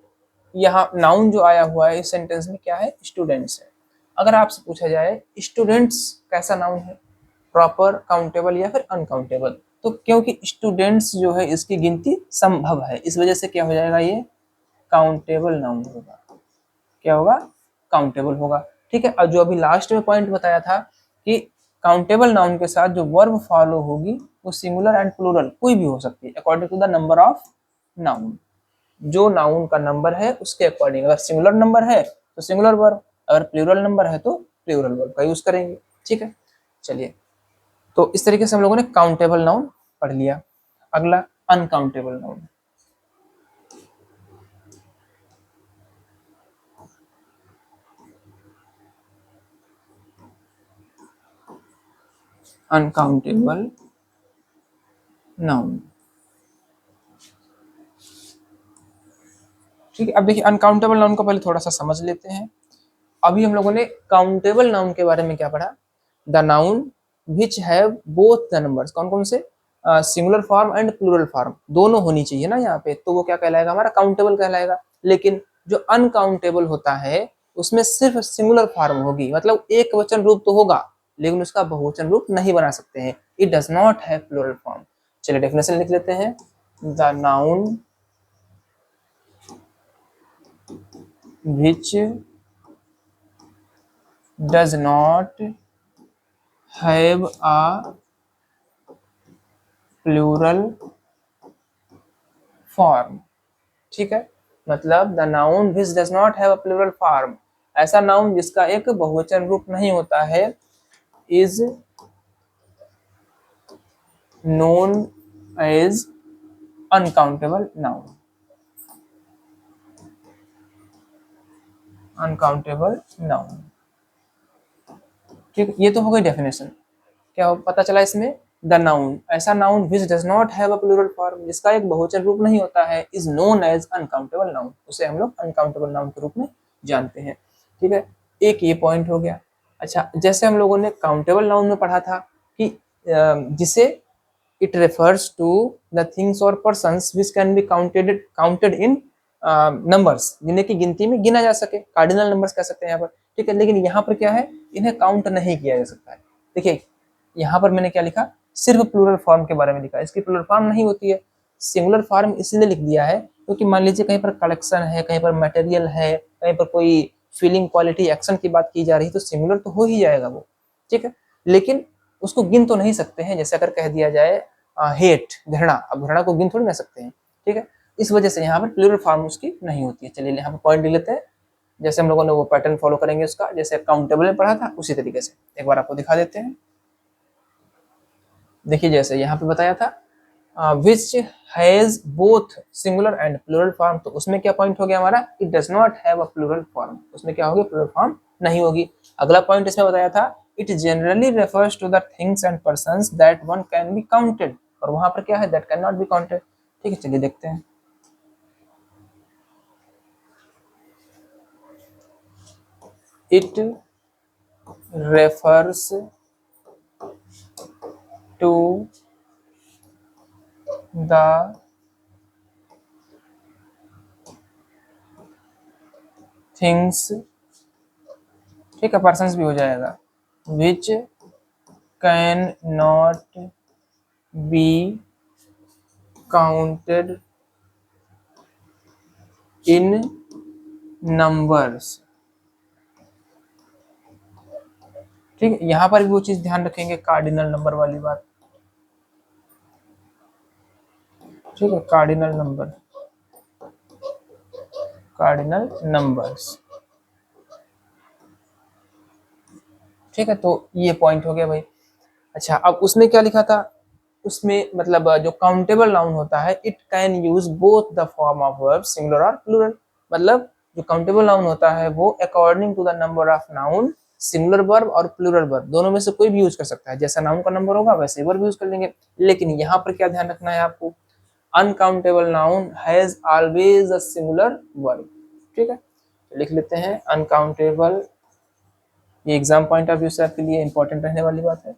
यहाँ नाउन जो आया हुआ है इस सेंटेंस में क्या है, स्टूडेंट्स है। अगर आपसे पूछा जाए स्टूडेंट्स कैसा नाउन है, प्रॉपर, काउंटेबल या फिर अनकाउंटेबल, तो क्योंकि स्टूडेंट्स जो है इसकी गिनती संभव है, इस वजह से क्या हो जाएगा, ये काउंटेबल नाउन होगा। क्या होगा, काउंटेबल होगा, ठीक है। और जो अभी लास्ट में पॉइंट बताया था कि काउंटेबल नाउन के साथ जो वर्ब फॉलो होगी वो सिंगुलर एंड प्लूरल कोई भी हो सकती है, according to the number of noun. जो नाउन का नंबर है उसके अकॉर्डिंग, अगर सिंगुलर नंबर है तो सिंगुलर वर्ब, अगर प्लूरल नंबर है तो प्लूरल वर्ब का यूज करेंगे, ठीक है। चलिए, तो इस तरीके से हम लोगों ने काउंटेबल नाउन पढ़ लिया। अगला अनकाउंटेबल नाउन। अनकाउंटेबल नाउन, ठीक है। अब देखिए अनकाउंटेबल नाउन को पहले थोड़ा सा समझ लेते हैं। अभी हम लोगों ने काउंटेबल नाउन के बारे में क्या पढ़ा, the noun which have both the numbers, कौन कौन से, singular form and plural form, दोनों होनी चाहिए ना यहाँ पे, तो वो क्या कहलाएगा, हमारा काउंटेबल कहलाएगा। लेकिन जो अनकाउंटेबल होता है उसमें सिर्फ सिंगुलर फॉर्म होगी, मतलब एक वचन रूप तो होगा लेकिन उसका बहुवचन रूप नहीं बना सकते हैं, it does not have plural form. चलिए डेफिनेशन लिख लेते हैं, the noun which does not have a plural form, ठीक है, मतलब the noun which does not have a plural form, ऐसा नाउन जिसका एक बहुवचन रूप नहीं होता है, is known as uncountable noun। Uncountable noun, ठीक, ये तो हो गई डेफिनेशन। क्या पता चला इसमें, द नाउन, ऐसा noun which does not have a plural form, जिसका एक बहुवचन रूप नहीं होता है, is known as uncountable noun, उसे हम लोग अनकाउंटेबल नाउन के रूप में जानते हैं, ठीक है। एक ये पॉइंट हो गया। अच्छा, जैसे हम लोगों ने काउंटेबल नाउन में पढ़ा था कि जिसे it refers to the things और persons which can be counted in numbers, जिन्हें की गिनती में गिना जा सके, कार्डिनल नंबर्स कह सकते हैं यहाँ पर, ठीक है। लेकिन यहाँ पर क्या है, इन्हें काउंट नहीं किया जा सकता है। देखिए यहाँ पर मैंने क्या लिखा, सिर्फ प्लूरल फॉर्म के बारे में लिखा, इसकी प्लूरल फॉर्म नहीं होती है। सिंगुलर फॉर्म इसलिए लिख दिया है क्योंकि मान लीजिए कहीं पर कलेक्शन है, कहीं पर मटेरियल है, कहीं पर कोई फीलिंग, क्वालिटी, एक्शन की बात की जा रही है, तो सिंगुलर तो हो ही जाएगा वो, ठीक है। लेकिन उसको गिन तो नहीं सकते हैं, जैसे अगर कह दिया जाए हेट, घृणा, अब घृणा को गिन थोड़ी ना सकते हैं, ठीक है। इस वजह से यहाँ पर प्लूरल फॉर्म उसकी नहीं होती है। चलिए यहाँ पर पॉइंट ले लेते हैं, जैसे हम लोगों ने वो पैटर्न फॉलो करेंगे उसका, जैसे काउंटेबल में पढ़ा था उसी तरीके से एक बार आपको दिखा देते हैं। देखिए जैसे यहाँ पे बताया था which has both singular and plural form, तो उसमें क्या पॉइंट हो गया हमारा, it does not have a plural form, उसमें क्या होगी, प्लूरल फॉर्म नहीं होगी। अगला पॉइंट इसमें बताया था, it generally refers to the things and persons that one can be counted, और वहां पर क्या है, that can not be counted, ठीक है। चलिए देखते हैं, it refers to the things, ठीक है, पर्सन्स भी हो जाएगा, which can not be counted in numbers. ठीक है, यहां पर भी वो चीज ध्यान रखेंगे, कार्डिनल नंबर वाली बात। ठीक है, कार्डिनल नंबर, कार्डिनल नंबर्स। ठीक है, तो ये पॉइंट हो गया भाई। अच्छा, अब उसमें क्या लिखा था, उसमें मतलब जो काउंटेबल नाउन होता है, it can use both the form of verb singular और प्लूरल। मतलब जो काउंटेबल नाउन होता है वो according to the number of noun singular verb और प्लूरल वर्ब दोनों में से कोई भी यूज कर सकता है। जैसा नाउन का नंबर होगा वैसे वर्ब यूज कर लेंगे। लेकिन यहाँ पर क्या ध्यान रखना है आपको, uncountable noun has always a singular verb. ठीक है, लिख लेते हैं अनकाउंटेबल, ये एग्जाम पॉइंट ऑफ व्यू से आपके लिए इंपॉर्टेंट रहने वाली बात है।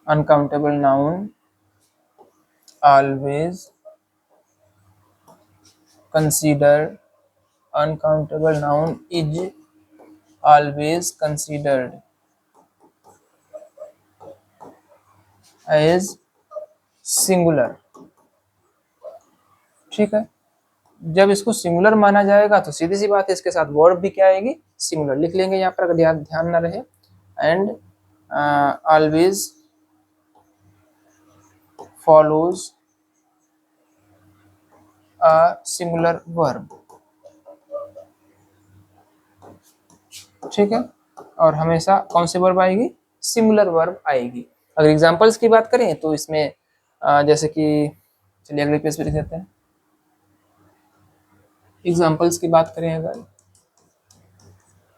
uncountable noun always considered, uncountable noun is always considered as singular। ठीक है, जब इसको सिंगुलर माना जाएगा तो सीधी सी बात है इसके साथ वर्ब भी क्या आएगी, सिंगुलर। लिख लेंगे यहाँ पर अगर ध्यान ना रहे, and always follows a singular verb. ठीक है, और हमेशा कौन सी वर्ब आएगी, सिंगुलर वर्ब आएगी। अगर एग्जांपल्स की बात करें तो इसमें जैसे कि, चलिए अगले पेज पे लिख देते हैं। एग्जांपल्स की बात करें अगर,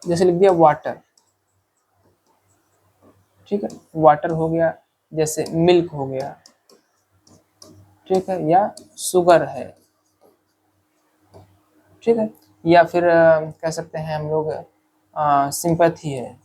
जैसे लिख दिया वाटर। ठीक है, वाटर हो गया, जैसे मिल्क हो गया, ठीक है, या शुगर है। ठीक है, या फिर कह सकते हैं हम लोग सिंपैथी है।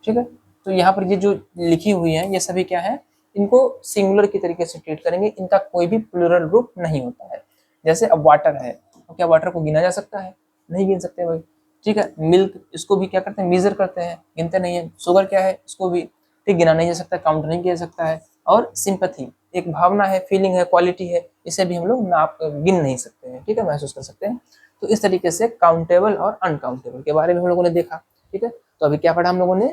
ठीक है, तो यहाँ पर ये जो लिखी हुई है ये सभी क्या है, इनको सिंगुलर की तरीके से ट्रीट करेंगे, इनका कोई भी प्लूरल रूप नहीं होता है। जैसे अब वाटर है, तो क्या वाटर को गिना जा सकता है, नहीं गिन सकते भाई। ठीक है, मिल्क, इसको भी क्या करते हैं, मेजर करते हैं, गिनते नहीं है। शुगर क्या है, इसको भी ठीक गिना नहीं जा सकता, काउंट नहीं किया जा सकता है। और सिंपैथी एक भावना है, फीलिंग है, क्वालिटी है, इसे भी हम लोग नाप गिन नहीं सकते हैं। ठीक है, महसूस कर सकते हैं। तो इस तरीके से काउंटेबल और अनकाउंटेबल के बारे में हम लोगों ने देखा। ठीक है, तो अभी क्या पढ़ा हम लोगों ने,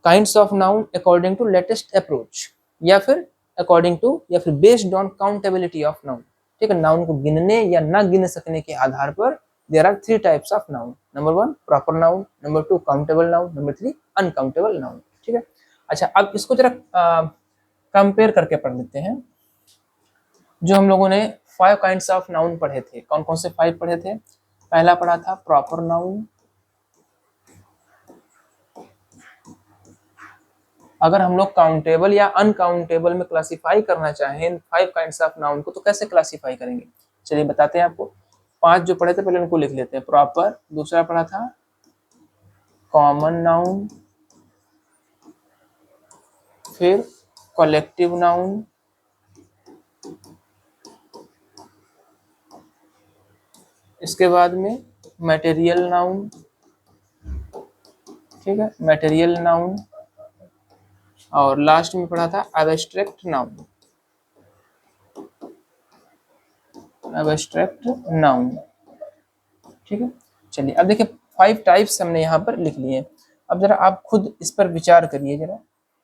kinds of noun according to latest approach, या फिर अकॉर्डिंग टू, या फिर based on countability of noun. ठीक है, नाउन को गिनने या ना गिन सकने के आधार पर there are 3 types of noun. Number 1 proper noun, number 2 countable noun, number 3 uncountable noun. ठीक है, अच्छा अब इसको जरा कंपेयर करके पढ़ लेते हैं। जो हम लोगों ने 5 काइंड्स ऑफ नाउन पढ़े थे, कौन कौन से 5 पढ़े थे। पहला पढ़ा था प्रॉपर नाउन। अगर हम लोग काउंटेबल या अनकाउंटेबल में क्लासिफाई करना चाहें 5 काइंड्स ऑफ नाउन को, तो कैसे क्लासिफाई करेंगे, चलिए बताते हैं आपको। 5 जो पढ़े थे पहले उनको लिख लेते हैं। प्रॉपर, दूसरा पढ़ा था कॉमन नाउन, फिर कलेक्टिव नाउन, इसके बाद में मटेरियल नाउन। ठीक है, मटेरियल नाउन, और लास्ट में पढ़ा था एब्स्ट्रैक्ट नाउन, एब्स्ट्रैक्ट नाउन। ठीक है, चलिए अब देखिए 5 टाइप्स हमने यहाँ पर लिख लिए। अब जरा आप खुद इस पर विचार करिए जरा।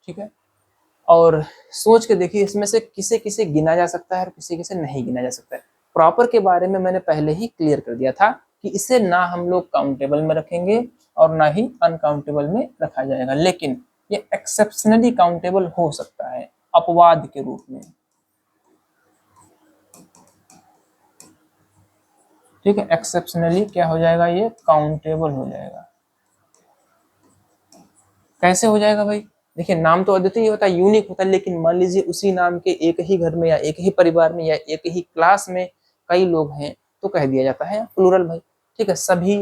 ठीक है, और सोच के देखिए इसमें से किसे किसे गिना जा सकता है और किसे किसे नहीं गिना जा सकता है। प्रॉपर के बारे में मैंने पहले ही क्लियर कर दिया था कि इसे ना हम लोग काउंटेबल में रखेंगे और ना ही अनकाउंटेबल में रखा जाएगा, लेकिन ये एक्सेप्शनली काउंटेबल हो सकता है अपवाद के रूप में। ठीक है, एक्सेप्शनली क्या हो जाएगा, ये काउंटेबल हो जाएगा। कैसे हो जाएगा भाई, देखिए नाम तो अद्वितीय होता है, यूनिक होता है, लेकिन मान लीजिए उसी नाम के एक ही घर में या एक ही परिवार में या एक ही क्लास में कई लोग हैं तो कह दिया जाता है प्लूरल भाई। ठीक है, सभी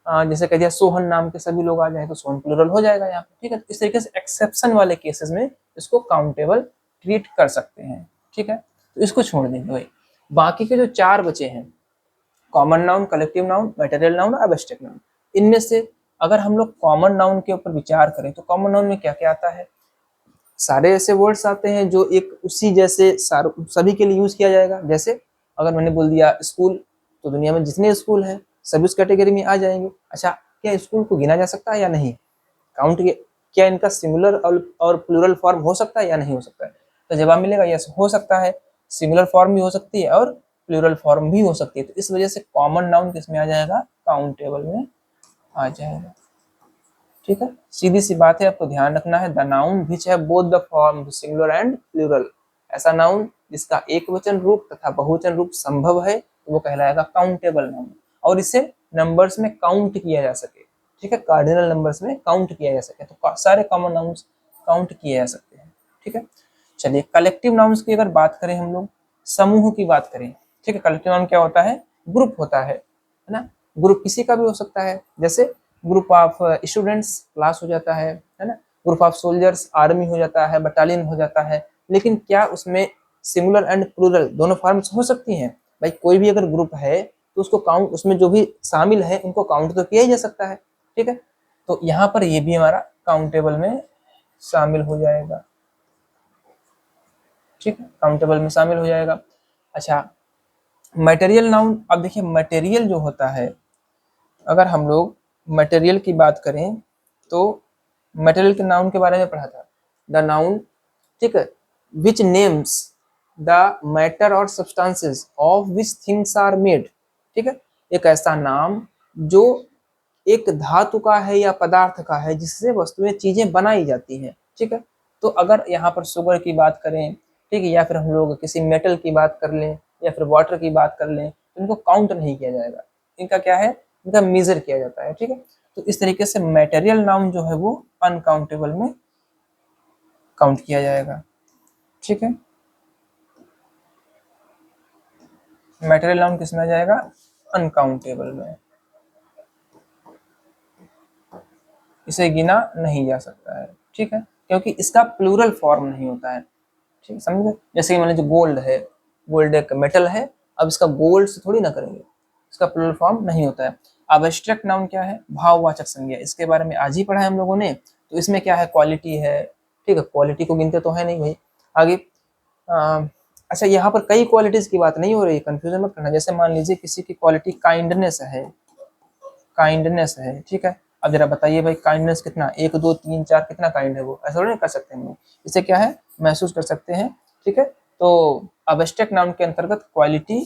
जैसे कह दिया सोहन नाम के सभी लोग आ जाए तो सोहन प्लूरल हो जाएगा यहाँ पे। ठीक है, इस तरीके से एक्सेप्शन वाले केसेस में इसको काउंटेबल ट्रीट कर सकते हैं। ठीक है, तो इसको छोड़ देंगे भाई। बाकी के जो 4 बचे हैं, common noun, collective noun, material noun और एब्स्ट्रैक्ट नाउन, इनमें से अगर हम लोग कॉमन नाउन के ऊपर विचार करें तो कॉमन नाउन में क्या क्या आता है? सारे ऐसे वर्ड्स आते हैं जो एक उसी जैसे सभी के लिए यूज किया जाएगा। जैसे अगर मैंने बोल दिया स्कूल, तो दुनिया में जितने स्कूल हैं सभी उस कैटेगरी में आ जाएंगे। अच्छा, क्या स्कूल को गिना जा सकता है या नहीं? काउंट क्या इनका सिंगुलर और प्लूरल फॉर्म हो सकता है या नहीं हो सकता है? तो जवाब मिलेगा यस, हो सकता है। सिंगुलर फॉर्म भी हो सकती है और प्लूरल फॉर्म भी हो सकती है। तो इस वजह से कॉमन नाउन किसमें आ जाएगा? काउंटेबल में आ जाएगा। ठीक है, सीधी सी बात है, आपको ध्यान रखना है। द नाउन विच है both the form singular and plural, ऐसा नाउन जिसका एक वचन रूप तथा बहुवचन रूप संभव है वो कहलाएगा काउंटेबल नाउन, और इसे नंबर्स में काउंट किया जा सके। ठीक है, कार्डिनल नंबर्स में काउंट किया जा सके, तो सारे कॉमन नाउन्स काउंट किए जा सकते हैं। ठीक है, चलिए कलेक्टिव नाउन्स की अगर बात करें, हम लोग समूह की बात करें। ठीक है, कलेक्टिव नाउन क्या होता है? ग्रुप होता है ना। ग्रुप किसी का भी हो सकता है, जैसे ग्रुप ऑफ स्टूडेंट्स क्लास हो जाता है ना। ग्रुप ऑफ सोल्जर्स आर्मी हो जाता है, बटालियन हो जाता है। लेकिन क्या उसमें सिंगुलर एंड प्लूरल दोनों फॉर्म्स हो सकती हैं? भाई कोई भी अगर ग्रुप है तो उसको काउंट, उसमें जो भी शामिल है उनको काउंट तो किया ही जा सकता है। ठीक है, तो यहाँ पर ये भी हमारा काउंटेबल में शामिल हो जाएगा। ठीक है, काउंटेबल में शामिल हो जाएगा। अच्छा, मटेरियल नाउन। अब देखिए मटेरियल जो होता है, अगर हम लोग मटेरियल की बात करें तो मटेरियल के नाउन के बारे में पढ़ा था, द नाउन, ठीक है, विच नेम्स द मैटर और substances of which things are made. ठीक है, एक ऐसा नाम जो एक धातु का है या पदार्थ का है जिससे वस्तुएं चीजें बनाई जाती हैं। ठीक है, तो अगर यहाँ पर शुगर की बात करें, ठीक है, या फिर हम लोग किसी मेटल की बात कर लें या फिर वाटर की बात कर लें, तो इनको काउंट नहीं किया जाएगा। इनका क्या है? इनका मेजर किया जाता है। ठीक है, तो इस तरीके से मटेरियल नाउन जो है वो अनकाउंटेबल में काउंट किया जाएगा। ठीक है, मटेरियल नाउन किसमें आ जाएगा? अनकाउंटेबल में, इसे गिना नहीं जा सकता है। ठीक है, क्योंकि इसका प्लूरल फॉर्म नहीं होता है। ठीक, समझ गए? जैसे कि मान लीजिए गोल्ड है, गोल्ड एक मेटल है, अब इसका गोल्ड से थोड़ी ना करेंगे, इसका प्लूरल फॉर्म नहीं होता है। अब एब्स्ट्रैक्ट नाउन क्या है? भाववाचक संज्ञा, इसके बारे में आज ही पढ़ा है हम लोगों ने। तो इसमें क्या है? क्वालिटी है। ठीक है, क्वालिटी को गिनते तो है नहीं भाई। आगे अच्छा, यहाँ पर कई क्वालिटीज की बात नहीं हो रही, कंफ्यूजन मत करना। जैसे मान लीजिए किसी की क्वालिटी काइंडनेस है, काइंडनेस है। ठीक है, अब जरा बताइए भाई काइंडनेस कितना, 1 2 3 4 कितना काइंड है वो? ऐसा नहीं कर सकते हम लोग, इसे क्या है? महसूस कर सकते हैं। ठीक है, तो एब्स्ट्रैक्ट नाउन के अंतर्गत क्वालिटी,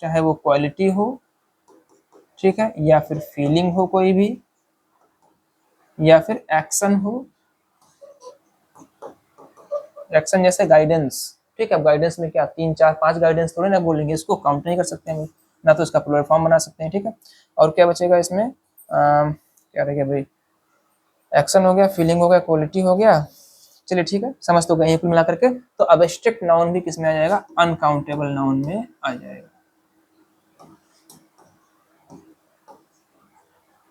चाहे वो क्वालिटी हो, ठीक है, या फिर फीलिंग हो कोई भी, या फिर एक्शन हो। एक्शन जैसे गाइडेंस। ठीक है, अब गाइडेंस में क्या 3 4 5 गाइडेंस थोड़े ना बोलेंगे, इसको काउंट नहीं कर सकते हम, ना तो इसका प्लूरल फॉर्म बना सकते हैं। ठीक है, और क्या बचेगा इसमें? क्या रहेगा भाई? एक्शन हो गया, फीलिंग हो गया, क्वालिटी हो गया। चलिए ठीक है, समझ तो गए कुल मिला करके। तो एब्स्ट्रैक्ट नाउन भी किसमें आ जाएगा? अनकाउंटेबल नाउन में आ जाएगा।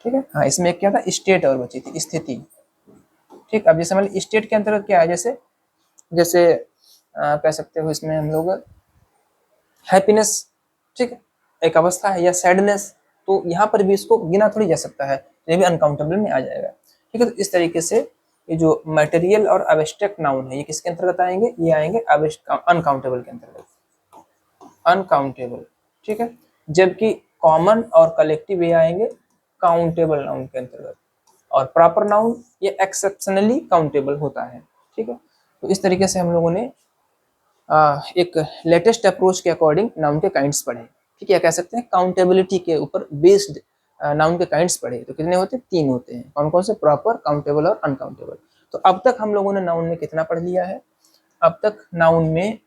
ठीक है, हाँ, इसमें एक क्या था? स्टेट और बची थी, स्थिति। ठीक, अब जैसे मान लीजिए स्टेट के अंतर्गत क्या है, जैसे जैसे कह सकते हो इसमें हम लोग हैप्पीनेस, ठीक है, एक अवस्था है, या सैडनेस, तो यहाँ पर भी इसको गिना थोड़ी जा सकता है, ये भी अनकाउंटेबल में आ जाएगा। ठीक है, तो इस तरीके से ये जो मटेरियल और एब्स्ट्रैक्ट नाउन है ये किसके अंतर्गत आएंगे? ये आएंगे अनकाउंटेबल के अंतर्गत, अनकाउंटेबल। ठीक है, जबकि कॉमन और कलेक्टिव ये आएंगे काउंटेबल नाउन के अंतर्गत, और प्रॉपर नाउन ये एक्सेप्शनली काउंटेबल होता है। ठीक है, तो इस तरीके से हम लोगों ने एक लेटेस्ट अप्रोच के अकॉर्डिंग नाउन के काइंड्स पढ़े। ठीक है, कह सकते हैं काउंटेबिलिटी के ऊपर बेस्ड नाउन के काइंड्स पढ़े। तो कितने होते हैं? 3 होते हैं। कौन कौन से? प्रॉपर, काउंटेबल और अनकाउंटेबल। तो अब तक हम लोगों ने नाउन में कितना पढ़ लिया है? अब तक नाउन में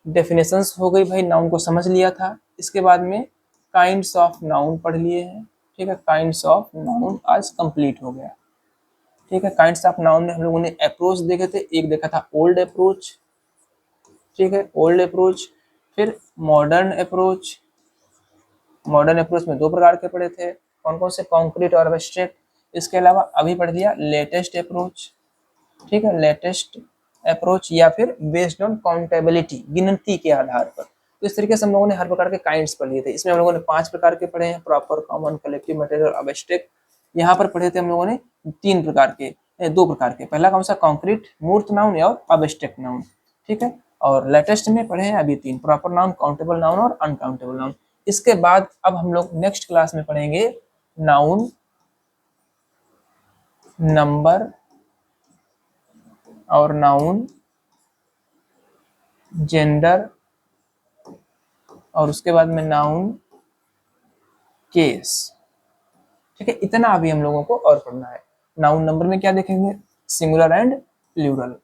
डेफिनेशंस हो गई भाई, नाउन को समझ लिया था। इसके बाद में काइंड्स ऑफ नाउन पढ़ लिए हैं। ठीक है, काइंड्स ऑफ नाउन आज कंप्लीट हो गया। ठीक है। काइंड्स ऑफ नाउन में हम लोगों ने अप्रोच देखे थे, एक देखा था ओल्ड अप्रोच, ठीक है, ओल्ड अप्रोच, फिर मॉडर्न अप्रोच। मॉडर्न अप्रोच में दो प्रकार के पढ़े थे, कौन कौन से, कॉन्क्रीट और एब्स्ट्रैक्ट। इसके अलावा अभी पढ़ दिया लेटेस्ट अप्रोच, ठीक है, लेटेस्ट अप्रोच या फिर बेस्ड ऑन काउंटेबिलिटी, गिनती के आधार पर। तो इस तरीके से हम लोगों ने हर प्रकार के काइंड्स पढ़ लिए थे। इसमें हम लोगों ने 5 प्रकार के पढ़े हैं, प्रॉपर, कॉमन, कलेक्टिव, मटेरियल और एब्स्ट्रैक्ट। यहाँ पर पढ़े थे हम लोगों ने 3 प्रकार के, 2 प्रकार के। पहला कौन सा, कॉन्क्रीट मूर्त नाउन और एब्स्ट्रैक्ट नाउन, ठीक है। और लेटेस्ट में पढ़े हैं अभी 3, प्रॉपर नाउन, काउंटेबल नाउन और अनकाउंटेबल नाउन। इसके बाद अब हम लोग नेक्स्ट क्लास में पढ़ेंगे नाउन, नंबर और नाउन, जेंडर, और उसके बाद में नाउन, केस, ठीक है। इतना अभी हम लोगों को और पढ़ना है। नाउन नंबर में क्या देखेंगे, सिंगुलर एंड प्लूरल,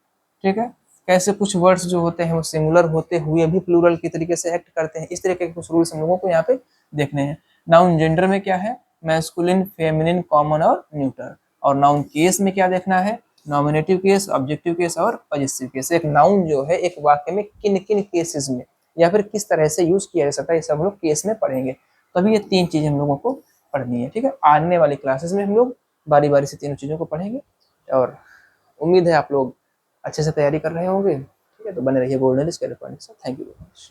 ठीक है। कैसे कुछ वर्ड्स जो होते हैं वो सिंगुलर होते हुए भी प्लूरल की तरीके से एक्ट करते हैं, इस तरीके के कुछ रूल्स हम लोगों को यहाँ पे देखने हैं। नाउन जेंडर में क्या है, मैस्कुलिन, फेमिनिन, कॉमन और न्यूटर। और नाउन केस में क्या देखना है, नॉमिनेटिव केस, ऑब्जेक्टिव केस और पजेसिव केस। एक नाउन जो है एक वाक्य में किन किन केसेस में या फिर किस तरह से यूज किया जा सकता है, ये सब हम लोग केस में पढ़ेंगे। तभी ये 3 चीजें हम लोगों को पढ़नी है, ठीक है। आने वाली क्लासेस में हम लोग बारी बारी से तीनों चीजों को पढ़ेंगे और उम्मीद है आप लोग अच्छे से तैयारी कर रहे होंगे, ठीक है। तो बने रहिए गोल्डन स्केल पॉइंट से। Thank you very much.